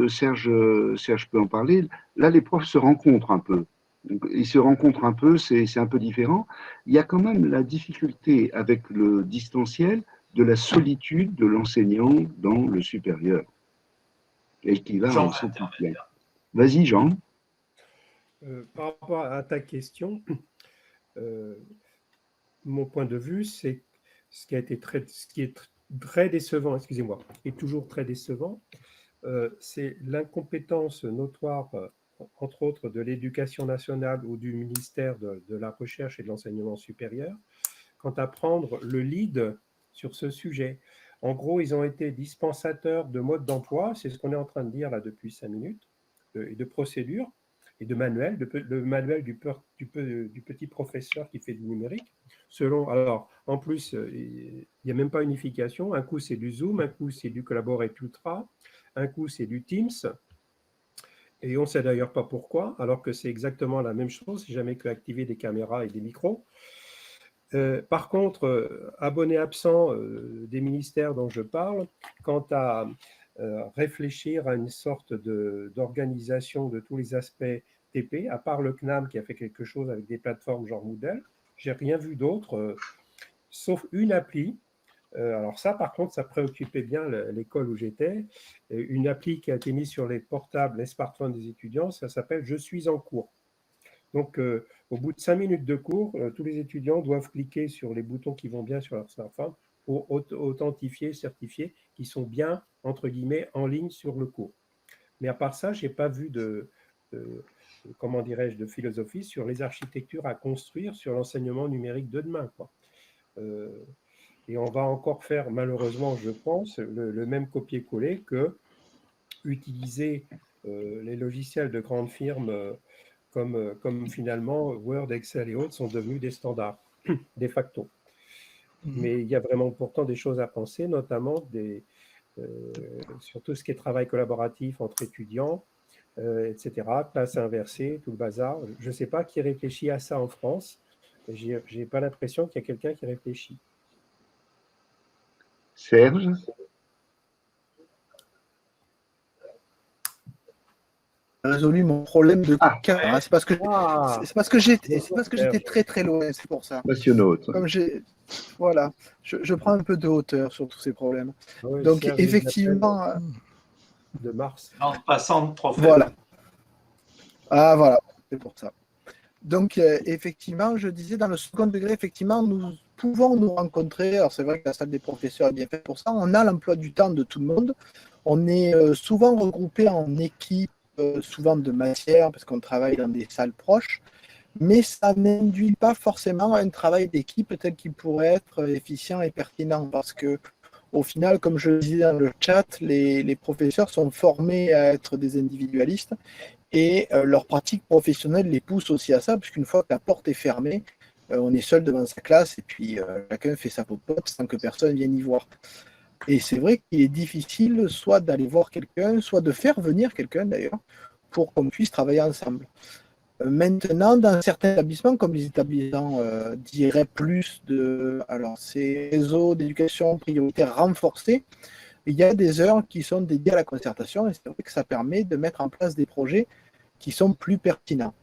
Serge peut en parler, là, les profs se rencontrent un peu. Ils se rencontrent un peu, c'est un peu différent. Il y a quand même la difficulté avec le distanciel de la solitude de l'enseignant dans le supérieur. Et qui va en s'amplifier. Vas-y, Jean. Par rapport à ta question, mon point de vue, c'est ce qui est très décevant, excusez-moi, et toujours très décevant, c'est l'incompétence notoire, entre autres, de l'Éducation nationale ou du ministère de la Recherche et de l'Enseignement supérieur, quant à prendre le lead sur ce sujet. En gros, ils ont été dispensateurs de modes d'emploi, c'est ce qu'on est en train de dire là depuis 5 minutes, et de procédures et de manuels, le manuel du petit professeur qui fait du numérique. Alors, en plus, il n'y a même pas unification. Un coup, c'est du Zoom, un coup, c'est du Collaborate Ultra, un coup, c'est du Teams. Et on ne sait d'ailleurs pas pourquoi, alors que c'est exactement la même chose, si jamais qu'activer des caméras et des micros. Par contre, abonné absent des ministères dont je parle, quant à réfléchir à une sorte d'organisation de tous les aspects TP, à part le CNAM qui a fait quelque chose avec des plateformes genre Moodle, j'ai rien vu d'autre, sauf une appli. Alors ça, par contre, ça préoccupait bien l'école où j'étais. Une appli qui a été mise sur les portables, les smartphones des étudiants, ça s'appelle « Je suis en cours ». Donc, au bout de 5 minutes de cours, tous les étudiants doivent cliquer sur les boutons qui vont bien sur leur smartphone pour authentifier, certifier qu'ils sont bien, entre guillemets, en ligne sur le cours. Mais à part ça, je n'ai pas vu comment dirais-je, de philosophie sur les architectures à construire sur l'enseignement numérique de demain, quoi. Et on va encore faire, malheureusement, je pense, le même copier-coller que utiliser les logiciels de grandes firmes comme finalement Word, Excel et autres sont devenus des standards, de facto. Mais il y a vraiment pourtant des choses à penser, notamment sur tout ce qui est travail collaboratif entre étudiants, etc., classe inversée, tout le bazar. Je ne sais pas qui réfléchit à ça en France. Je n'ai pas l'impression qu'il y a quelqu'un qui réfléchit. Serge? Résolu mon problème de cas. Ouais. C'est parce que j'étais très très loin, c'est pour ça. Nationaute. Comme voilà, je prends un peu de hauteur sur tous ces problèmes. Oui, donc Serge, effectivement, de Mars. En passant de trop faible. Voilà. Ah voilà, c'est pour ça. Donc effectivement, je disais dans le second degré, effectivement, nous pouvons nous rencontrer. Alors c'est vrai que la salle des professeurs est bien faite pour ça. On a l'emploi du temps de tout le monde. On est souvent regroupés en équipes, souvent de matière, parce qu'on travaille dans des salles proches, mais ça n'induit pas forcément un travail d'équipe tel qu'il pourrait être efficient et pertinent, parce que au final, comme je le disais dans le chat, les professeurs sont formés à être des individualistes et leur pratique professionnelle les pousse aussi à ça, puisqu'une fois que la porte est fermée, on est seul devant sa classe et puis chacun fait sa popote sans que personne vienne y voir. Et c'est vrai qu'il est difficile soit d'aller voir quelqu'un, soit de faire venir quelqu'un d'ailleurs, pour qu'on puisse travailler ensemble. Maintenant, dans certains établissements, comme les établissements diraient plus alors ces réseaux d'éducation prioritaire renforcés, il y a des heures qui sont dédiées à la concertation et c'est vrai que ça permet de mettre en place des projets qui sont plus pertinents.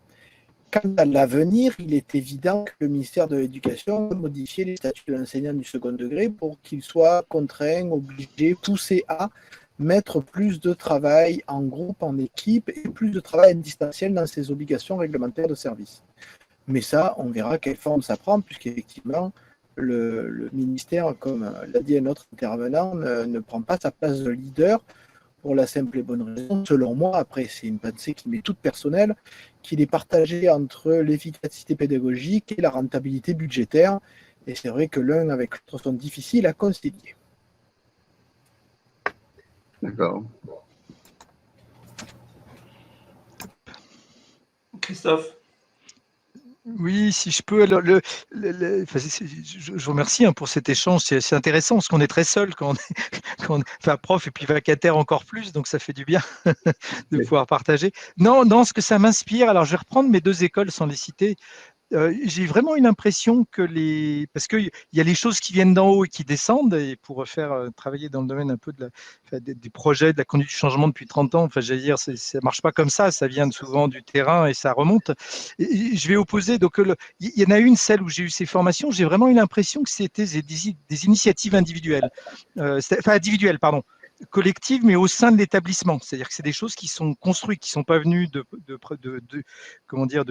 Quant à l'avenir, il est évident que le ministère de l'Éducation a modifié les statuts de l'enseignant du second degré pour qu'il soit contraint, obligé, poussé à mettre plus de travail en groupe, en équipe et plus de travail en distanciel dans ses obligations réglementaires de service. Mais ça, on verra quelle forme ça prend, puisqu'effectivement, le ministère, comme l'a dit un autre intervenant, ne prend pas sa place de leader pour la simple et bonne raison, selon moi, après c'est une pensée qui m'est toute personnelle, qu'il est partagé entre l'efficacité pédagogique et la rentabilité budgétaire, et c'est vrai que l'un avec l'autre sont difficiles à concilier. D'accord. Christophe? Oui, si je peux. Alors, je vous remercie pour cet échange. C'est intéressant parce qu'on est très seul quand on est enfin, prof et puis vacataire encore plus, donc ça fait du bien de pouvoir partager. Non, ce que ça m'inspire. Alors, je vais reprendre mes deux écoles sans les citer. J'ai vraiment une impression que parce qu'il y a les choses qui viennent d'en haut et qui descendent, et pour faire travailler dans le domaine un peu des projets, de la conduite du changement depuis 30 ans, enfin, j'allais dire, ça ne marche pas comme ça vient souvent du terrain et ça remonte. Et je vais opposer, donc il y en a une, celle où j'ai eu ces formations, j'ai vraiment eu l'impression que c'était des initiatives individuelles, individuelles, pardon, collectives, mais au sein de l'établissement. C'est-à-dire que c'est des choses qui sont construites, qui ne sont pas venues de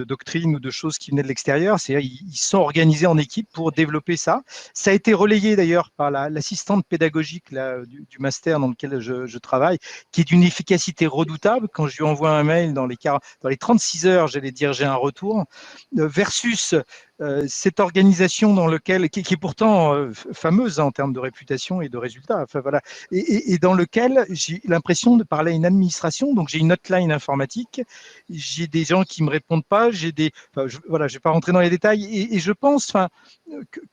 doctrine ou de choses qui venaient de l'extérieur. C'est-à-dire ils sont organisés en équipe pour développer ça. Ça a été relayé d'ailleurs par l'assistante pédagogique du master dans lequel je travaille, qui est d'une efficacité redoutable. Quand je lui envoie un mail dans les 36 heures, j'allais dire j'ai un retour, versus cette organisation dans laquelle, qui est pourtant fameuse en termes de réputation et de résultats, enfin, voilà, et dans lequel j'ai l'impression de parler à une administration. Donc j'ai une hotline informatique, j'ai des gens qui me répondent pas, voilà, je vais pas rentrer dans les détails, et je pense, enfin,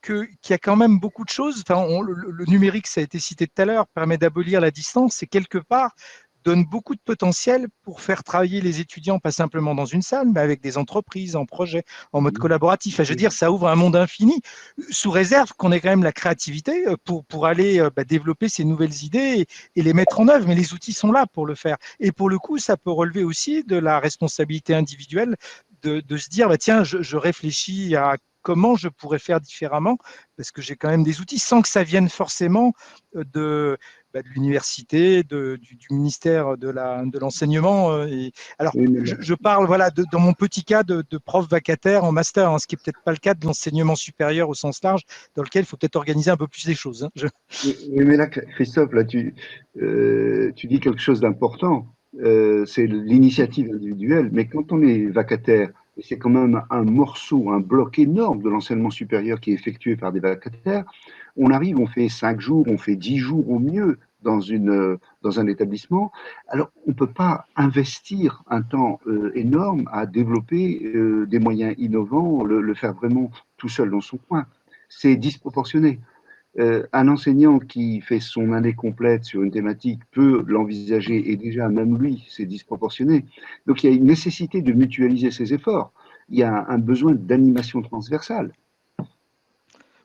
qu'il y a quand même beaucoup de choses. Enfin, le numérique, ça a été cité tout à l'heure, permet d'abolir la distance, et quelque part donne beaucoup de potentiel pour faire travailler les étudiants, pas simplement dans une salle, mais avec des entreprises, en projet, en mode collaboratif. Enfin, je veux dire, ça ouvre un monde infini, sous réserve qu'on ait quand même la créativité pour aller développer ces nouvelles idées et les mettre en œuvre. Mais les outils sont là pour le faire. Et pour le coup, ça peut relever aussi de la responsabilité individuelle de se dire, tiens, je réfléchis à comment je pourrais faire différemment, parce que j'ai quand même des outils, sans que ça vienne forcément de l'université, du ministère de l'enseignement. Alors, je parle, voilà, dans mon petit cas de prof vacataire en master, hein, ce qui n'est peut-être pas le cas de l'enseignement supérieur au sens large, dans lequel il faut peut-être organiser un peu plus les choses. Hein. Mais là, Christophe, là, tu dis quelque chose d'important. C'est l'initiative individuelle, mais quand on est vacataire, et c'est quand même un morceau, un bloc énorme de l'enseignement supérieur qui est effectué par des vacataires, on arrive, on fait 5 jours, on fait 10 jours au mieux dans un établissement. Alors, on ne peut pas investir un temps énorme à développer des moyens innovants, le faire vraiment tout seul dans son coin. C'est disproportionné. Un enseignant qui fait son année complète sur une thématique peut l'envisager, et déjà, même lui, c'est disproportionné. Donc, il y a une nécessité de mutualiser ses efforts. Il y a un besoin d'animation transversale.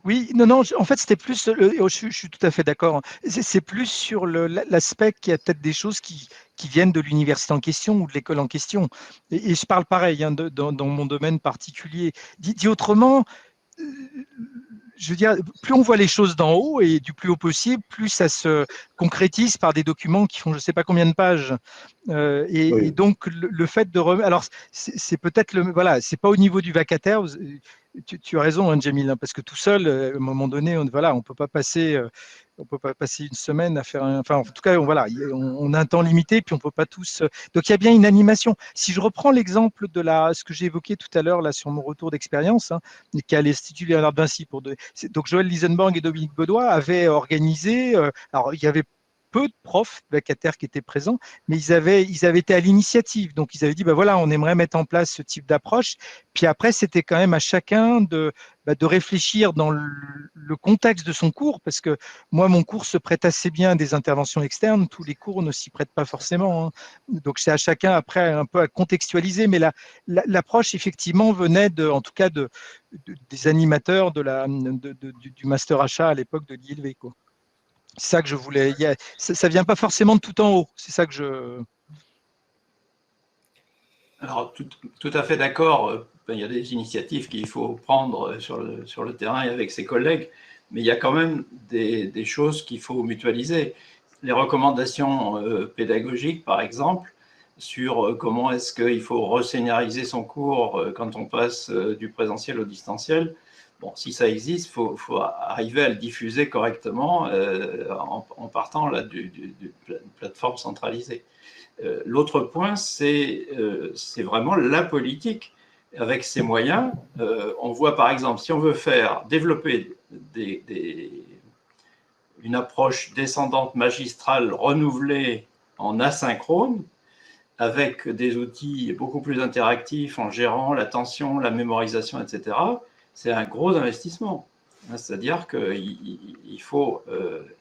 Oui, non, en fait, c'était plus, je suis tout à fait d'accord, c'est plus sur l'aspect qu'il y a peut-être des choses qui viennent de l'université en question ou de l'école en question. Et je parle pareil, hein, dans mon domaine particulier. Dit autrement, je veux dire, plus on voit les choses d'en haut et du plus haut possible, plus ça se concrétise par des documents qui font je ne sais pas combien de pages. Oui. Et donc, le fait de remettre. Alors, c'est peut-être voilà, c'est pas au niveau du vacataire. Tu as raison, hein, Jamil, hein, parce que tout seul, à un moment donné, on ne peut pas passer. On peut pas passer une semaine à faire enfin, en tout cas, voilà, on a un temps limité, puis on peut pas tous. Donc, il y a bien une animation. Si je reprends l'exemple de ce que j'ai évoqué tout à l'heure là sur mon retour d'expérience, hein, qui est à l'Institut Léonard de Vinci donc Joël Lisenborg et Dominique Bedois avaient organisé. Alors, il y avait peu de profs vacataires qui étaient présents, mais ils avaient été à l'initiative. Donc, ils avaient dit, voilà, on aimerait mettre en place ce type d'approche. Puis après, c'était quand même à chacun de réfléchir dans le contexte de son cours, parce que moi, mon cours se prête assez bien à des interventions externes. Tous les cours ne s'y prêtent pas forcément. Hein. Donc, c'est à chacun après un peu à contextualiser. Mais l'approche, effectivement, venait en tout cas des animateurs du master achat à l'époque de l'ILV, quoi. C'est ça que je voulais. Ça vient pas forcément de tout en haut. C'est ça que je. Alors, tout à fait d'accord. Il y a des initiatives qu'il faut prendre sur le terrain et avec ses collègues, mais il y a quand même des choses qu'il faut mutualiser. Les recommandations pédagogiques, par exemple, sur comment est-ce qu'il faut rescénariser son cours quand on passe du présentiel au distanciel. Bon, si ça existe, il faut arriver à le diffuser correctement en partant là, d'une plateforme centralisée. L'autre point, c'est vraiment la politique avec ses moyens. On voit par exemple, si on veut développer une approche descendante magistrale renouvelée en asynchrone, avec des outils beaucoup plus interactifs en gérant l'attention, la mémorisation, etc., c'est un gros investissement. C'est-à-dire que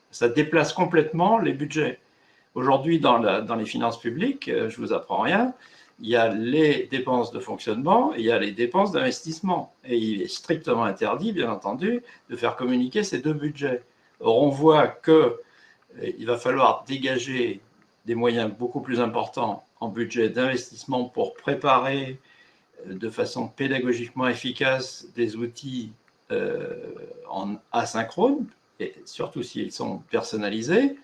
ça déplace complètement les budgets. Aujourd'hui, dans les finances publiques, je ne vous apprends rien, il y a les dépenses de fonctionnement et il y a les dépenses d'investissement. Et il est strictement interdit, bien entendu, de faire communiquer ces deux budgets. Or, on voit qu'il va falloir dégager des moyens beaucoup plus importants en budget d'investissement pour préparer de façon pédagogiquement efficace des outils en asynchrone, et surtout s'ils sont personnalisés,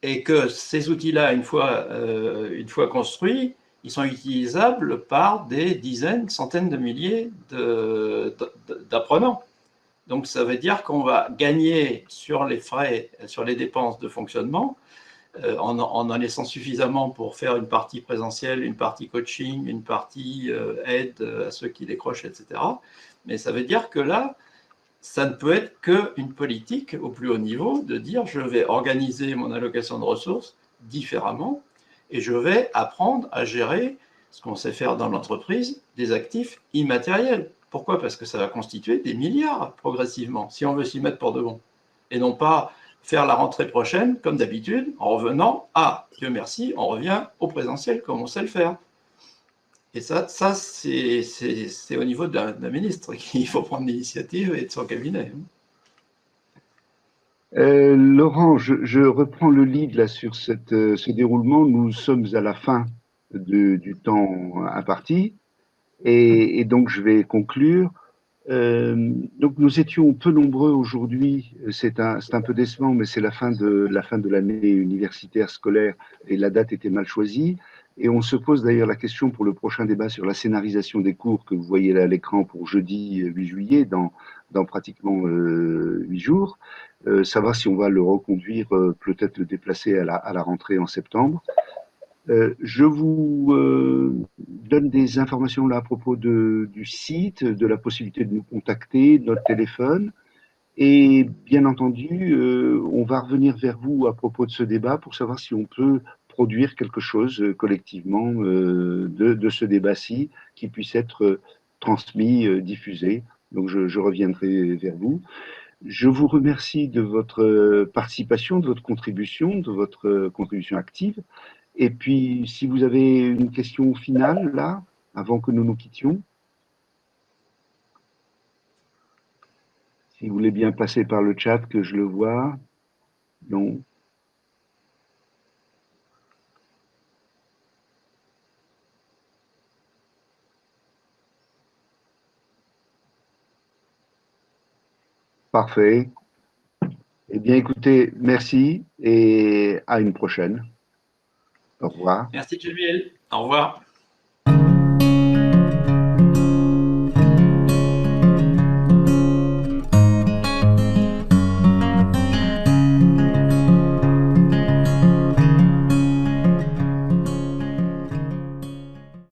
et que ces outils-là, une fois construits, ils sont utilisables par des dizaines, centaines de milliers d'apprenants. Donc, ça veut dire qu'on va gagner sur les frais, sur les dépenses de fonctionnement, en laissant suffisamment pour faire une partie présentielle, une partie coaching, une partie aide à ceux qui décrochent, etc. Mais ça veut dire que là, ça ne peut être qu'une politique au plus haut niveau de dire je vais organiser mon allocation de ressources différemment et je vais apprendre à gérer ce qu'on sait faire dans l'entreprise, des actifs immatériels. Pourquoi? Parce que ça va constituer des milliards progressivement, si on veut s'y mettre pour de bon. Et non pas faire la rentrée prochaine, comme d'habitude, en revenant à, Dieu merci, on revient au présentiel comme on sait le faire. Et ça c'est au niveau d'un ministre qu'il faut prendre l'initiative et de son cabinet. Laurent, je reprends le lead là sur ce déroulement. Nous sommes à la fin du temps imparti et donc je vais conclure. Donc nous étions peu nombreux aujourd'hui. C'est un peu décevant, mais c'est la fin de l'année universitaire scolaire et la date était mal choisie. Et on se pose d'ailleurs la question pour le prochain débat sur la scénarisation des cours que vous voyez là à l'écran pour jeudi 8 juillet, dans pratiquement 8 jours. Savoir si on va le reconduire, peut-être le déplacer à la rentrée en septembre. Je vous donne des informations là à propos du site, de la possibilité de nous contacter, de notre téléphone. Et bien entendu, on va revenir vers vous à propos de ce débat pour savoir si on peut produire quelque chose collectivement de ce débat-ci qui puisse être transmis, diffusé. Donc je reviendrai vers vous. Je vous remercie de votre participation, de votre contribution active. Et puis, si vous avez une question finale, là, avant que nous nous quittions, si vous voulez bien passer par le chat, que je le vois. Non. Parfait. Eh bien, écoutez, merci et à une prochaine. Au revoir. Merci, Jamil. Au revoir.